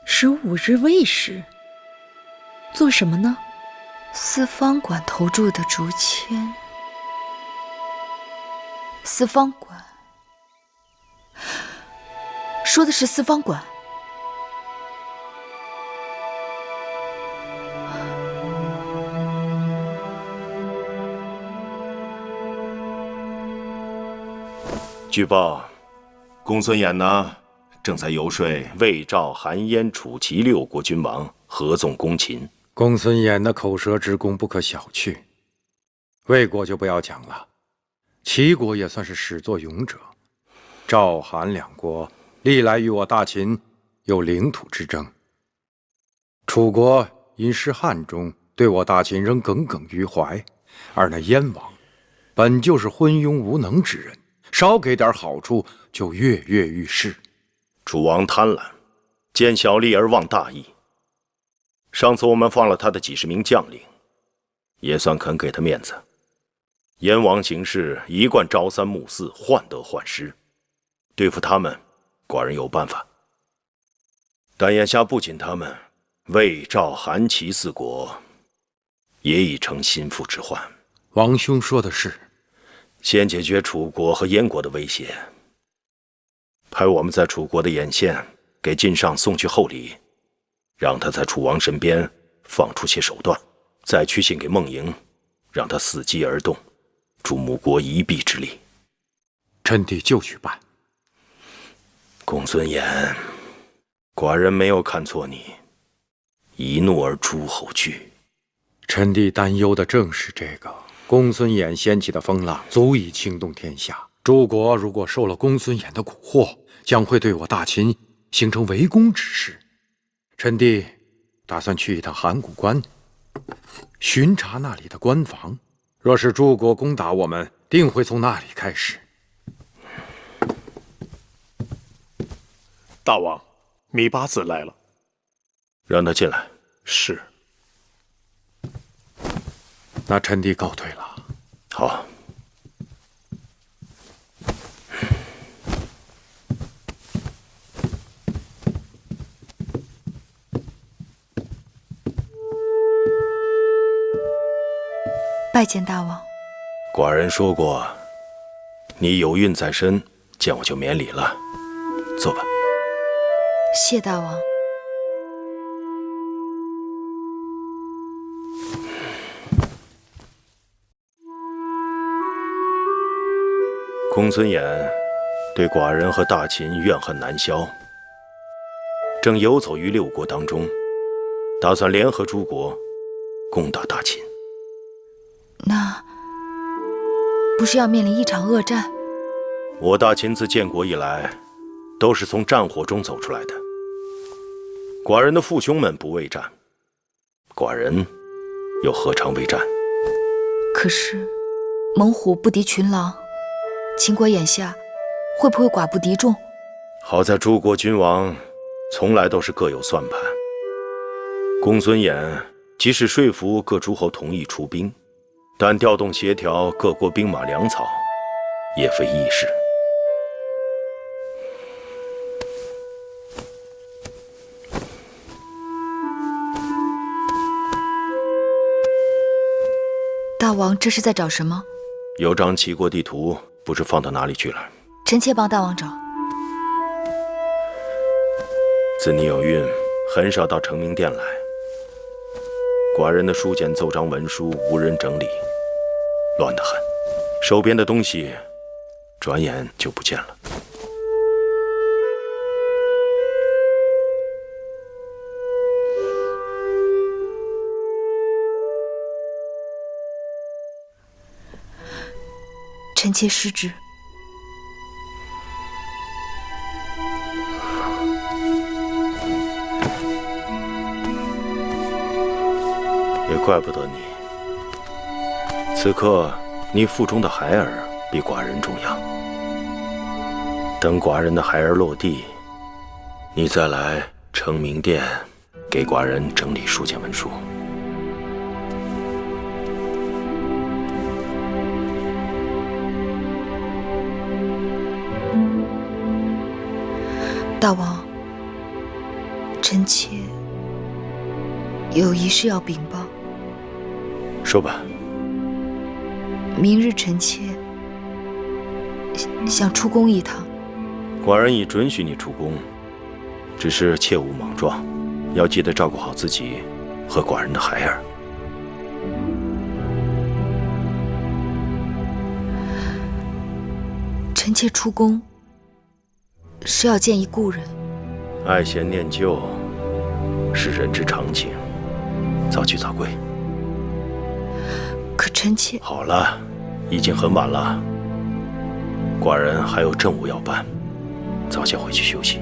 15日未时，做什么呢？四方馆投注的竹签。四方馆，说的是四方馆。据报，公孙衍呢，正在游说魏、赵、韩、燕、楚、齐6国君王合纵攻秦。公孙衍的口舌之功不可小觑，魏国就不要讲了。齐国也算是始作俑者，赵、韩2国历来与我大秦有领土之争。楚国因失汉中，对我大秦仍耿耿于怀，而那燕王本就是昏庸无能之人，少给点好处就跃跃欲试。楚王贪婪，见小利而忘大义。上次我们放了他的几10名将领，也算肯给他面子。燕王行事一贯朝三暮四，患得患失，对付他们，寡人有办法。但眼下不仅他们，魏、赵、韩、齐四国也已成心腹之患。王兄说的是，先解决楚国和燕国的威胁，派我们在楚国的眼线给晋上送去厚礼，让他在楚王身边放出些手段，再去信给孟莹，让他伺机而动，助母国一臂之力。臣弟就去办。公孙衍，寡人没有看错你，一怒而诸侯惧。臣弟担忧的正是这个。公孙衍掀起的风浪足以惊动天下，诸国如果受了公孙衍的蛊惑，将会对我大秦形成围攻之势。臣弟打算去一趟函谷关，巡查那里的关防。若是诸国攻打我们，定会从那里开始。大王，芈八子来了，让他进来。是。那臣弟告退了。好。拜见大王。寡人说过，你有孕在身，见我就免礼了。坐吧。谢大王。公孙衍对寡人和大秦怨恨难消，正游走于六国当中，打算联合诸国攻打大秦。那不是要面临一场恶战？我大秦自建国以来，都是从战火中走出来的。寡人的父兄们不畏战，寡人又何尝畏战？可是猛虎不敌群狼，秦国眼下会不会寡不敌众？好在诸国君王从来都是各有算盘。公孙衍即使说服各诸侯同意出兵，但调动协调各国兵马粮草也非易事。大王这是在找什么？有张齐国地图，不知放到哪里去了。臣妾帮大王找。自你有孕，很少到承明殿来。寡人的书简奏章文书无人整理，乱得很，手边的东西转眼就不见了。臣妾失职。也怪不得你。此刻你腹中的孩儿比寡人重要。等寡人的孩儿落地，你再来承明殿给寡人整理书简文书。大王，臣妾有一事要禀报。说吧。明日臣妾想出宫一趟。寡人已准许你出宫，只是切勿莽撞，要记得照顾好自己和寡人的孩儿。臣妾出宫是要见一故人。爱贤念旧是人之常情，早去早归。可臣妾……好了，已经很晚了，寡人还有政务要办，早些回去休息。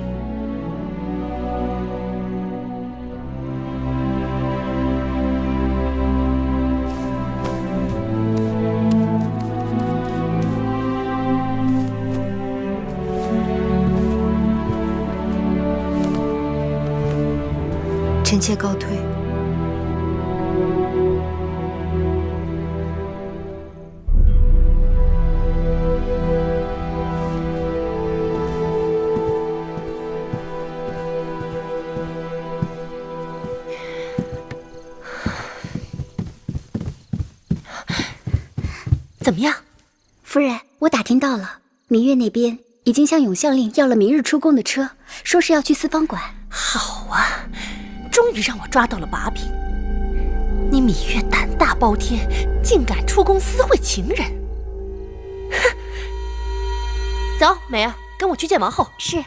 臣妾告退。怎么样？夫人，我打听到了，芈月那边已经向永相令要了明日出宫的车，说是要去四方馆。好啊，终于让我抓到了把柄。你芈月胆大包天，竟敢出宫私会情人！哼！走，美儿，跟我去见王后。是。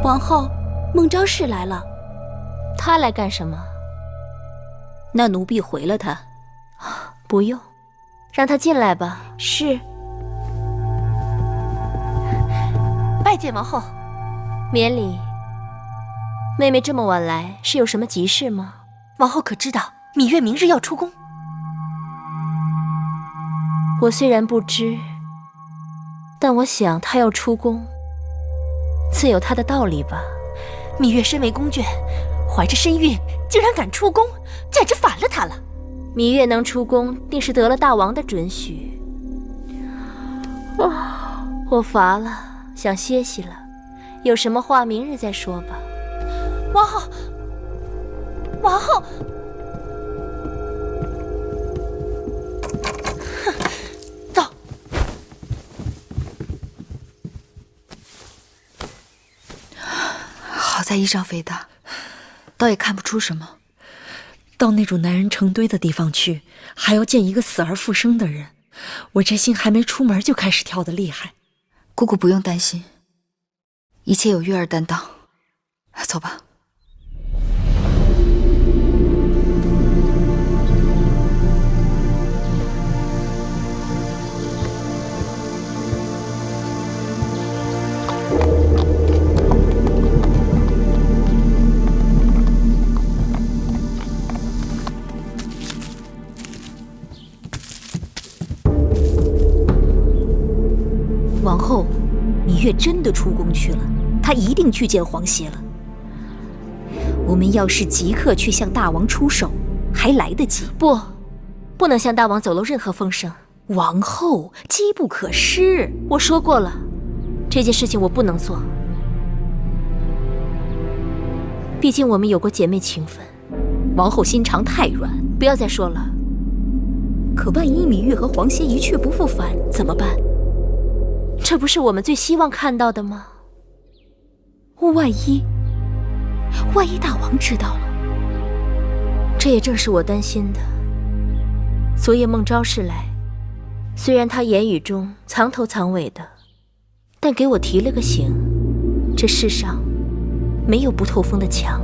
王后，孟昭氏来了。她来干什么？那奴婢回了她。不用，让她进来吧。是。拜见王后。免礼。妹妹这么晚来，是有什么急事吗？王后可知道芈月明日要出宫？我虽然不知，但我想她要出宫，自有她的道理吧。芈月身为宫眷，怀着身孕，竟然敢出宫，简直反了她了。芈月能出宫，定是得了大王的准许。我乏了，想歇息了。有什么话明日再说吧。王后，王后，哼，走。好在衣裳肥大，倒也看不出什么。到那种男人成堆的地方去，还要见一个死而复生的人，我这心还没出门就开始跳得厉害。姑姑不用担心，一切有月儿担当。走吧。王后，芈月真的出宫去了，她一定去见皇协了。我们要是即刻去向大王出手，还来得及。不能向大王走漏任何风声。王后，机不可失。我说过了，这件事情我不能做。毕竟我们有过姐妹情分。王后心肠太软，不要再说了。可万一芈月和皇协一去不复返，怎么办？这不是我们最希望看到的吗？万一大王知道了，这也正是我担心的。昨夜孟昭氏来，虽然她言语中藏头藏尾的，但给我提了个醒：这世上没有不透风的墙。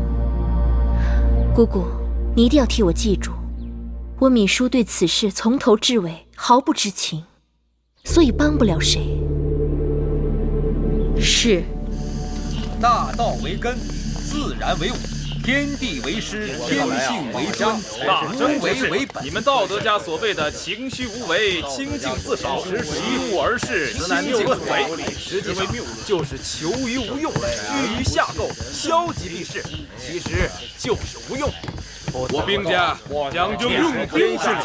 姑姑，你一定要替我记住，我芈姝对此事从头至尾毫不知情，所以帮不了谁。是。大道为根，自然为武，天地为师，天性为尊，大真为本。你们道德家所谓的情绪无为、清净自守、依附而事、心境不为，实际上就是求于无用、居于下构、消极避世，其实就是无用。我兵家讲究用兵之礼，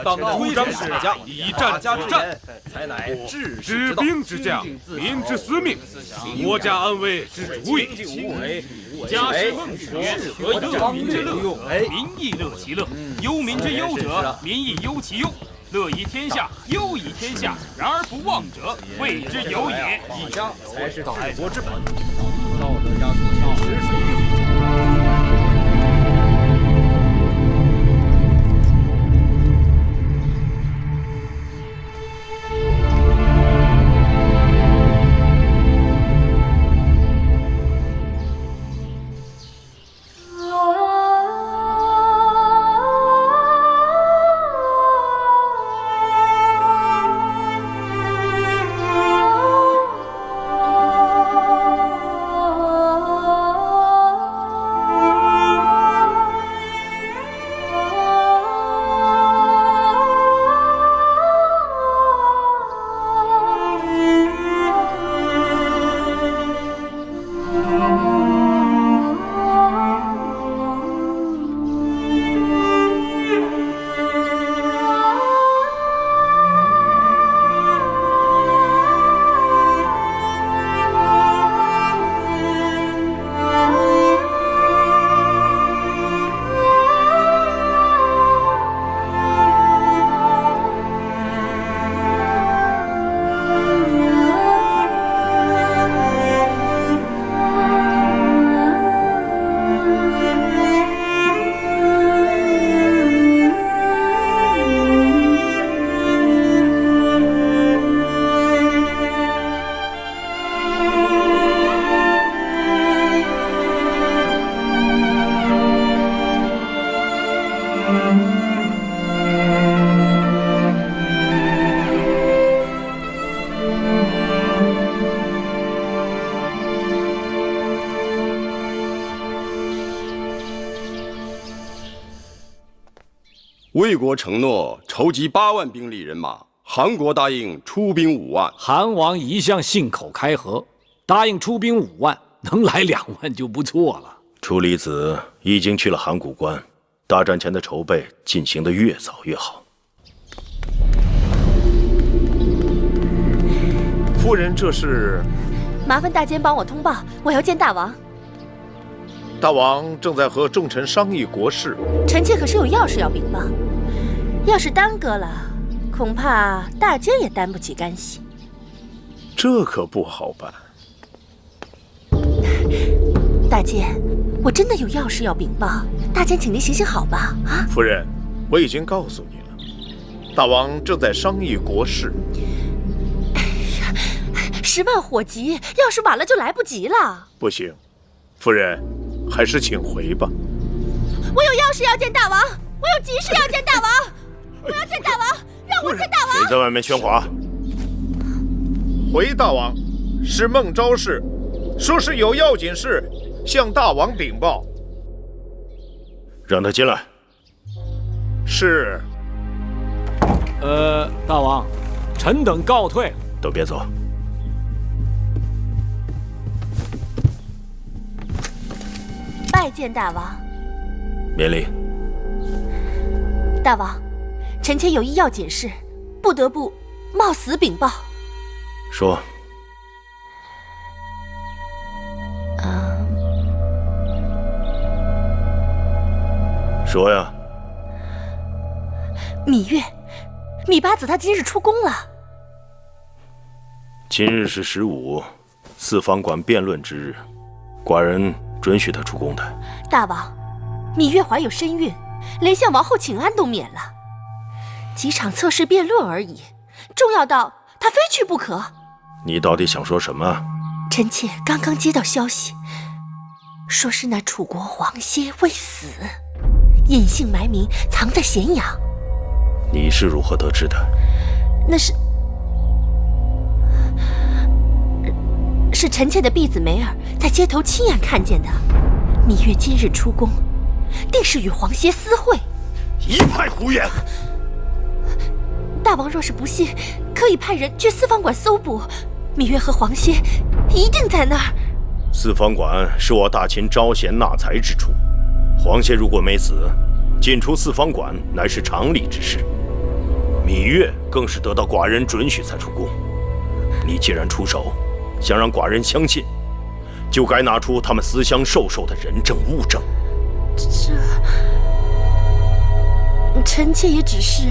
当主张士家以战之战，才乃治兵之将，民之司命，国家安危之主也。家事孟子曰：“何以乐民之乐？民亦乐其乐。忧民之忧者，民亦忧其忧。乐以天下，忧以天下，然而不忘者，谓之有也。一家才是治国之本。道德家所实属于。”魏国承诺筹集8万兵力人马，韩国答应出兵5万。韩王一向信口开河，答应出兵5万，能来2万就不错了。楚离子已经去了函谷关，大战前的筹备进行得越早越好。夫人，这是？麻烦大监帮我通报，我要见大王。大王正在和众臣商议国事，臣妾可是有要事要禀报，要是耽搁了，恐怕大监也担不起干系。这可不好办。大监，我真的有要事要禀报，大监请您行行好吧？啊，夫人，我已经告诉你了，大王正在商议国事。10万火急，要是晚了就来不及了。不行，夫人，还是请回吧。我有要事要见大王，我有急事要见大王，我要见大王，让我见大王。谁在外面喧哗？回大王，是孟昭氏，说是有要紧事向大王禀报。让他进来。是。大王，臣等告退。都别走。拜见大王。免礼。大王，臣妾有一要紧事，不得不冒死禀报。说。说呀。芈八子她今日出宫了。今日是15，四方馆辩论之日，寡人准许她出宫的。大王，芈月怀有身孕，连向王后请安都免了。几场测试辩论而已，重要到她非去不可。你到底想说什么？臣妾刚刚接到消息，说是那楚国黄歇未死，隐姓埋名藏在咸阳。你是如何得知的？那是臣妾的婢子梅儿在街头亲眼看见的。芈月今日出宫，定是与黄歇私会。一派胡言！大王若是不信，可以派人去四方馆搜捕，芈月和黄歇一定在那儿。四方馆是我大秦招贤纳才之处，黄歇如果没死，进出四方馆乃是常理之事。芈月更是得到寡人准许才出宫。你既然出手，想让寡人相信，就该拿出他们私相授受的人证物证。臣妾也只是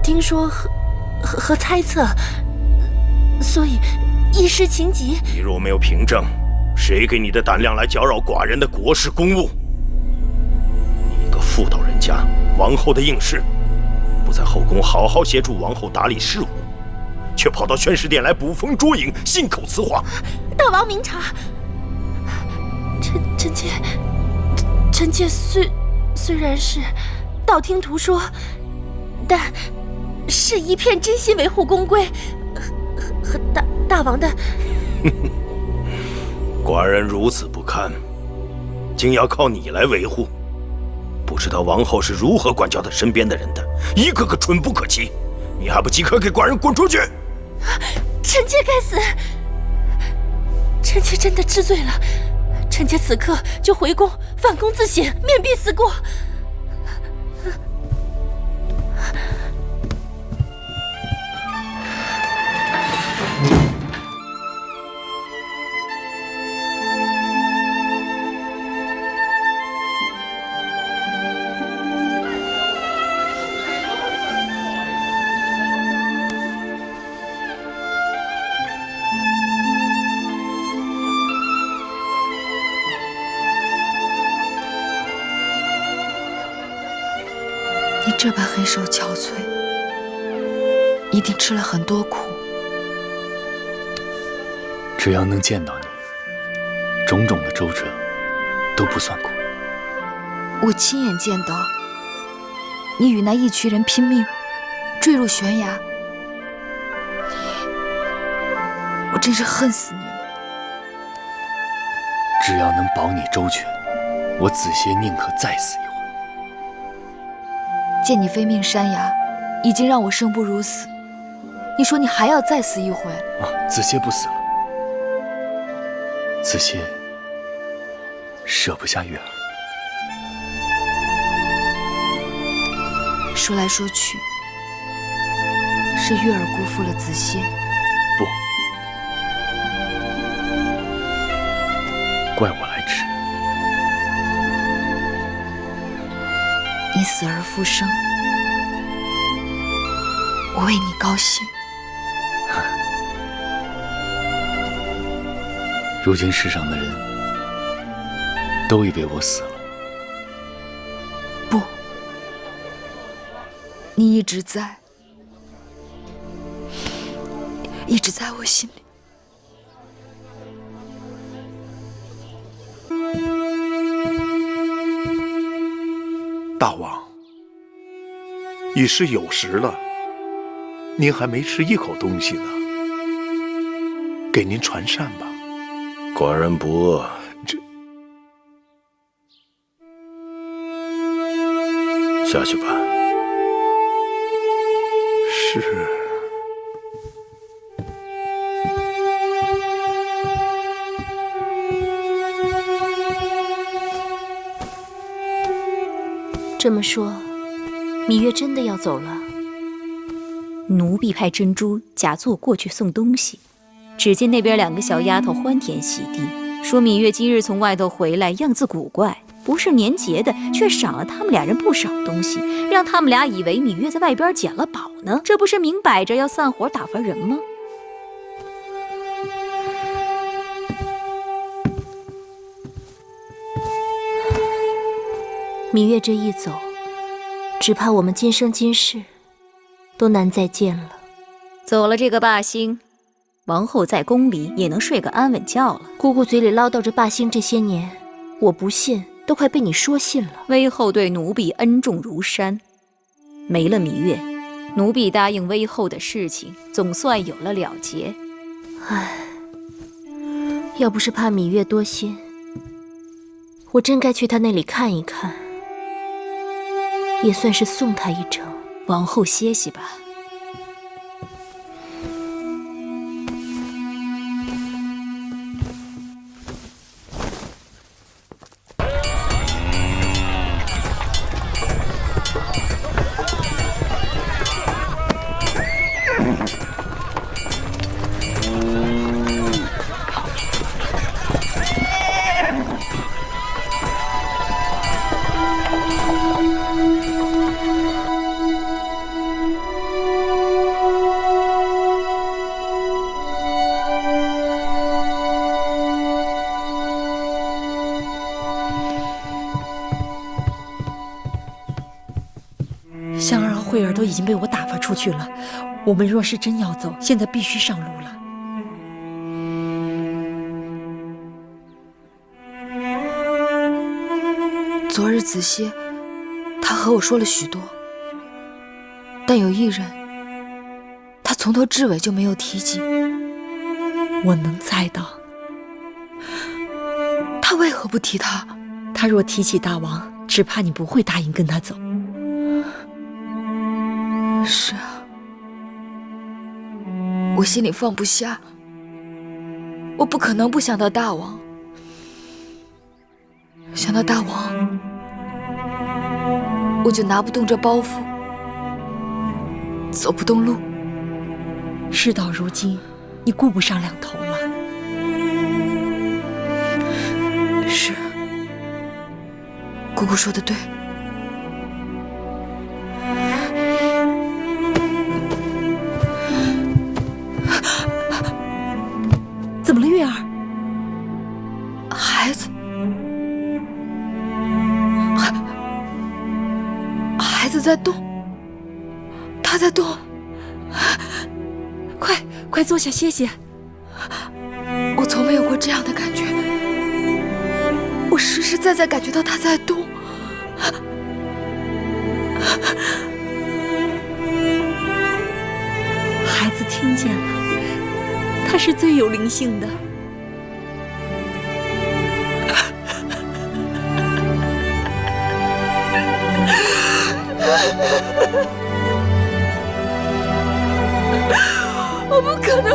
听说和猜测，所以一时情急。你若没有凭证，谁给你的胆量来搅扰寡人的国事公务？你一个妇道人家，王后的应试，不在后宫好好协助王后打理事务，却跑到宣室殿来捕风捉影，信口雌黄。大王明察，臣妾虽然是道听途说，但是一片真心维护宫规和大王的。寡人如此不堪，竟要靠你来维护。不知道王后是如何管教她身边的人的，一个个蠢不可欺。你还不即刻给寡人滚出去！臣妾该死，臣妾真的知罪了。臣妾此刻就回宫反躬自省，面壁思过。你这般黑手憔悴，一定吃了很多苦。只要能见到你，种种的周折都不算苦。我亲眼见到你与那一群人拼命坠入悬崖，我真是恨死你了。只要能保你周全，我子歇宁可再死一回。见你飞命山崖，已经让我生不如死。你说你还要再死一回？子歇不死了。子歇舍不下月儿。说来说去，是月儿辜负了子歇。不，怪我来迟。你死而复生，我为你高兴。如今世上的人都以为我死了。不，你一直在，一直在我心里。大王，已是酉时了，您还没吃一口东西呢，给您传膳吧。寡人不饿。下去吧。是。这么说，芈月真的要走了？奴婢派珍珠假作过去送东西，只见那边2个小丫头欢天喜地，说芈月今日从外头回来，样子古怪，不是年节的，却赏了他们2人不少东西，让他们俩以为芈月在外边捡了宝呢。这不是明摆着要散伙打发人吗？芈月这一走，只怕我们今生今世都难再见了。走了这个霸星，王后在宫里也能睡个安稳觉了。姑姑嘴里唠叨着霸星这些年，我不信，都快被你说信了。威后对奴婢恩重如山，没了芈月，奴婢答应威后的事情总算有了了结。唉，要不是怕芈月多心，我真该去她那里看一看，也算是送她一程。王后歇息吧。香儿和慧儿都已经被我打发出去了，我们若是真要走，现在必须上路了。昨日子歇，他和我说了许多，但有一人，他从头至尾就没有提及。我能猜到，他为何不提他？他若提起大王，只怕你不会答应跟他走。是啊，我心里放不下，我不可能不想到大王。想到大王，我就拿不动这包袱，走不动路。事到如今，你顾不上两头了。是，姑姑说的对。怎么了，月儿？孩子，孩子在动，他在动。快坐下歇歇。我从没有过这样的感觉，我实实在在感觉到他在动。孩子听见了，他是最有灵性的。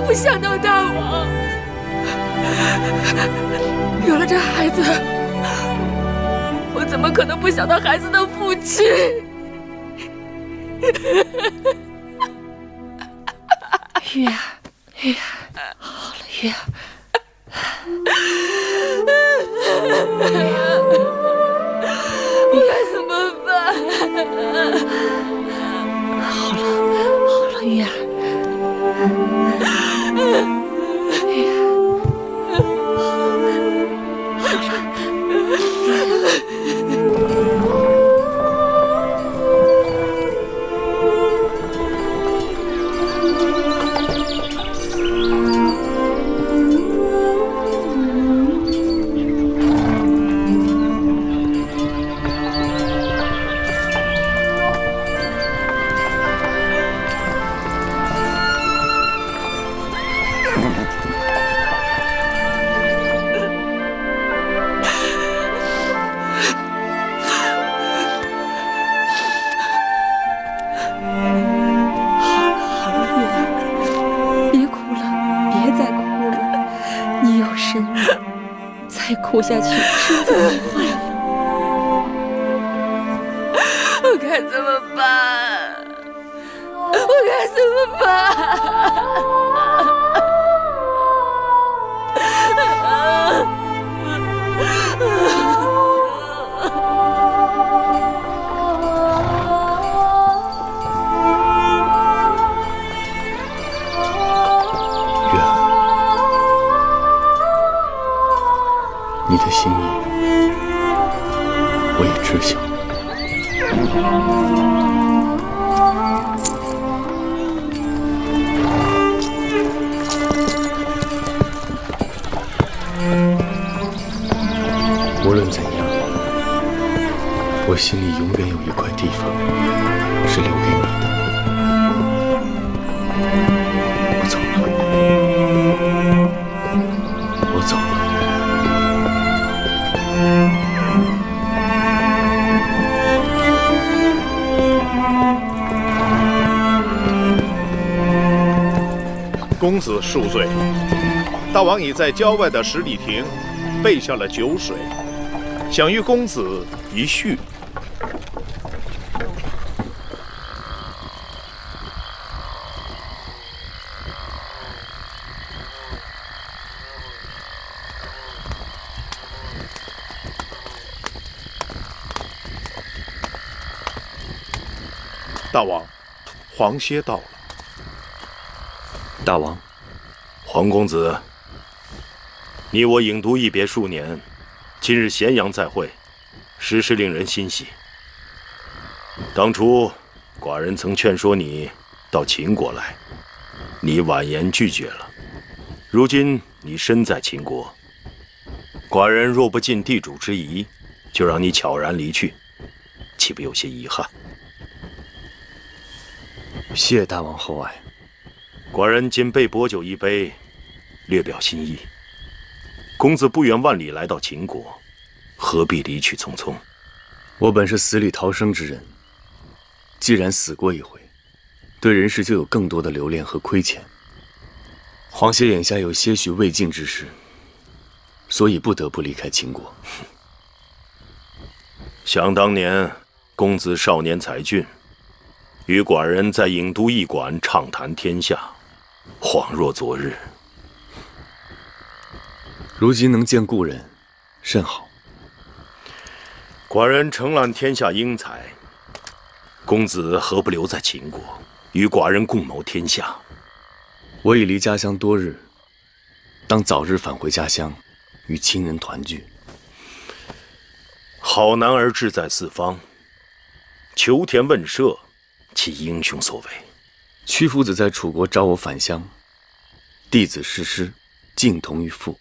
不想到大王。有了这孩子，我怎么可能不想到孩子的父亲？玉儿，玉儿，好了，玉儿。我该怎么办？好了，玉儿。玉儿，好了。再哭下去，身子会坏了。我该怎么办？我该怎么办？你的心意，我也知晓。无论怎样，我心里永远有一块地方是留给你的。我走了，我走了。公子恕罪，大王已在郊外的十里亭备下了酒水，想与公子一叙。大王，黄歇到了。大王，黄公子，你我郢都一别数年，今日咸阳再会，实是令人欣喜。当初寡人曾劝说你到秦国来，你婉言拒绝了。如今你身在秦国，寡人若不尽地主之谊，就让你悄然离去，岂不有些遗憾？谢大王厚爱。寡人仅备薄酒一杯，略表心意。公子不远万里来到秦国，何必离去匆匆？我本是死里逃生之人，既然死过一回，对人世就有更多的留恋和亏欠。黄歇眼下有些许未尽之事，所以不得不离开秦国。想当年，公子少年才俊，与寡人在郢都驿馆畅谈天下，恍若昨日。如今能见故人，甚好。寡人承揽天下英才，公子何不留在秦国，与寡人共谋天下？我已离家乡多日，当早日返回家乡，与亲人团聚。好男儿志在四方，求田问舍，其英雄所为。屈夫子在楚国召我返乡，弟子誓师，敬同于父，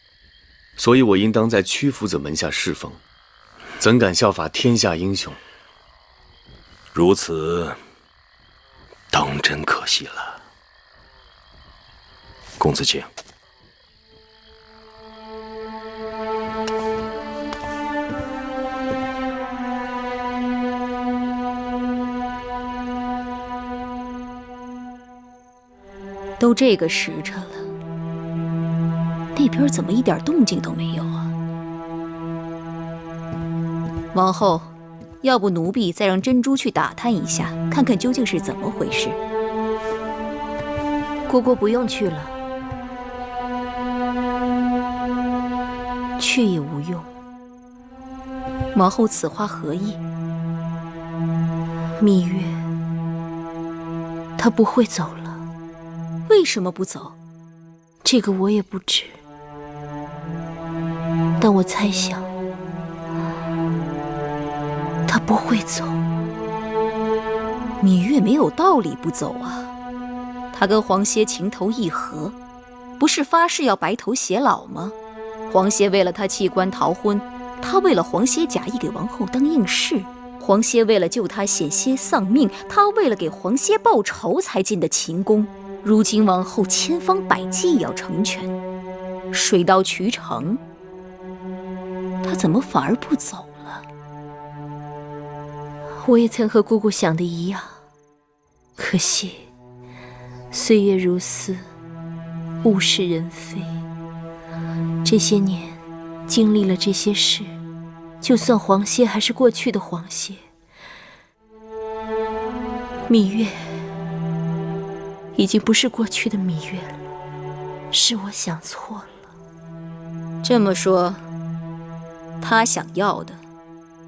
所以我应当在屈夫子门下侍奉，怎敢效法天下英雄？如此，当真可惜了。公子请。都这个时辰了，那边怎么一点动静都没有啊？王后，要不奴婢再让珍珠去打探一下，看看究竟是怎么回事。姑姑不用去了，去也无用。王后此话何意？芈月，她不会走了。为什么不走？这个我也不知，但我猜想，她不会走。芈月没有道理不走啊！她跟黄歇情投意合，不是发誓要白头偕老吗？黄歇为了她弃官逃婚，她为了黄歇假意给王后当应试。黄歇为了救他险些丧命，他为了给黄歇报仇才进的秦宫。如今王后千方百计要成全，水到渠成，他怎么反而不走了？我也曾和姑姑想的一样，可惜岁月如斯，物是人非。这些年经历了这些事，就算黄歇还是过去的黄歇，芈月已经不是过去的芈月了，是我想错了。这么说，他想要的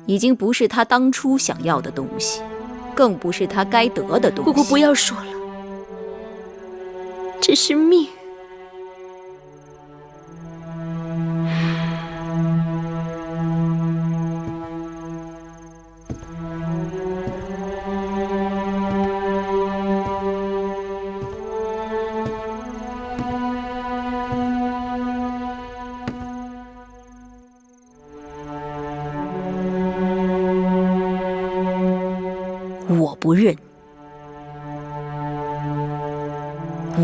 已经不是他当初想要的东西，更不是他该得的东西。姑姑不要说了，这是命。我不认，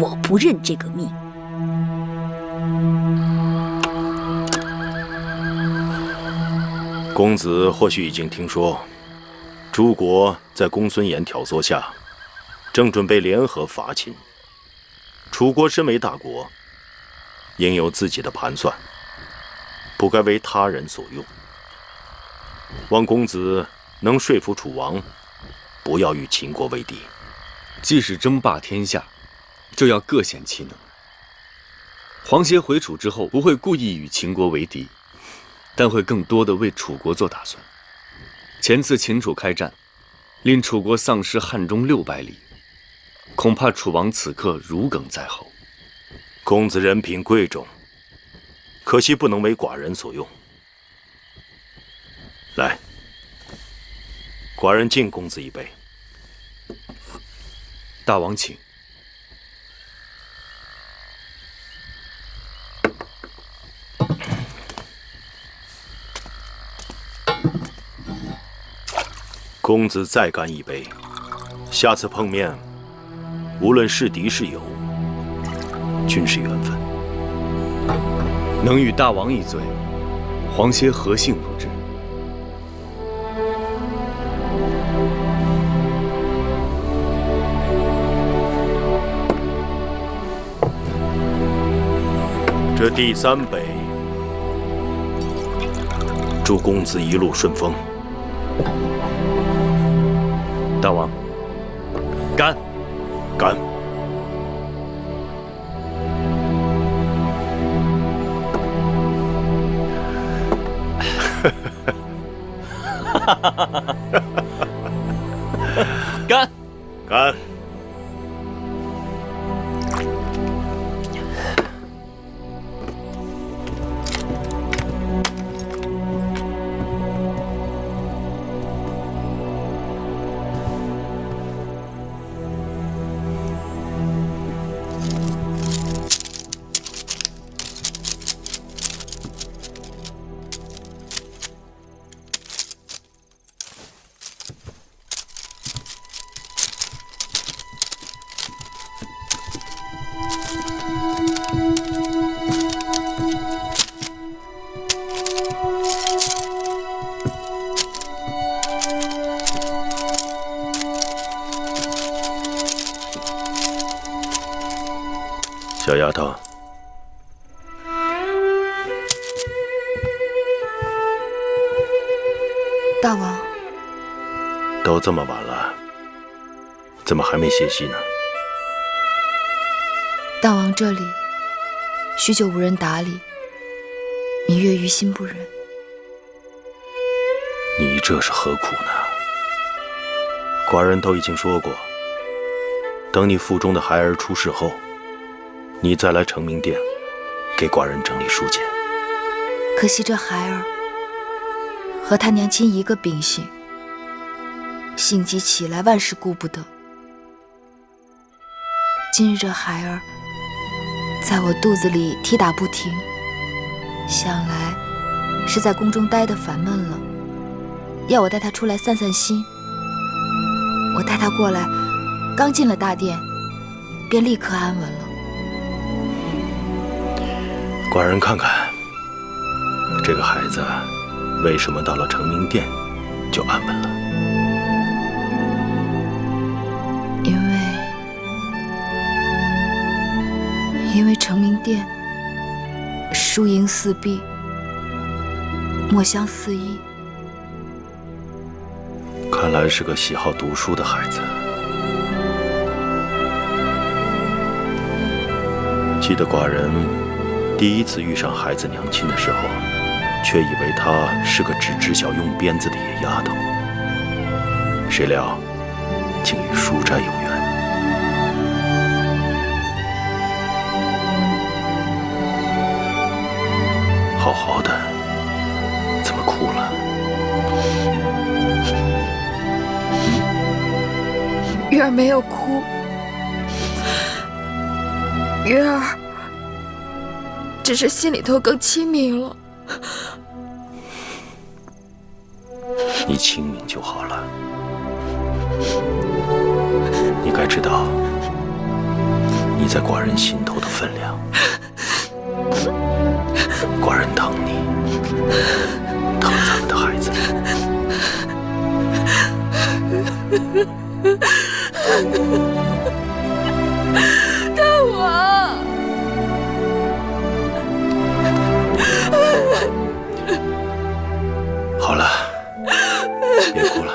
我不认这个命。公子或许已经听说，诸国在公孙衍挑唆下，正准备联合伐秦。楚国身为大国，应有自己的盘算，不该为他人所用。望公子能说服楚王，不要与秦国为敌。既是争霸天下，就要各显其能。黄歇回楚之后，不会故意与秦国为敌，但会更多的为楚国做打算。前次秦楚开战，令楚国丧失汉中600里，恐怕楚王此刻如鲠在喉。公子人品贵重，可惜不能为寡人所用。来，寡人敬公子一杯。大王请。公子再干一杯，下次碰面，无论是敌是友，均是缘分。能与大王一醉，黄歇何幸如之？这第3杯，祝公子一路顺风。大王，干！干！干！干！小丫头，大王，都这么晚了，怎么还没歇息呢？大王这里许久无人打理，芈月于心不忍。你这是何苦呢？寡人都已经说过，等你腹中的孩儿出世后，你再来承明殿给寡人整理书简。可惜这孩儿和他娘亲一个秉性，性急起来万事顾不得。今日这孩儿在我肚子里踢打不停，想来是在宫中待得烦闷了，要我带他出来散散心。我带他过来，刚进了大殿，便立刻安稳了。寡人看看，这个孩子为什么到了承明殿就安稳了？因为承明殿书营四壁，墨香四溢。看来是个喜好读书的孩子。记得寡人第一次遇上孩子娘亲的时候，却以为她是个只知晓用鞭子的野丫头，谁料竟与书斋有缘。好好的，怎么哭了？月儿没有哭，月儿只是心里头更清明了。你清明就好了。你该知道你在寡人心头的分量。寡人疼你，疼咱们的孩子。大王，好了，别哭了。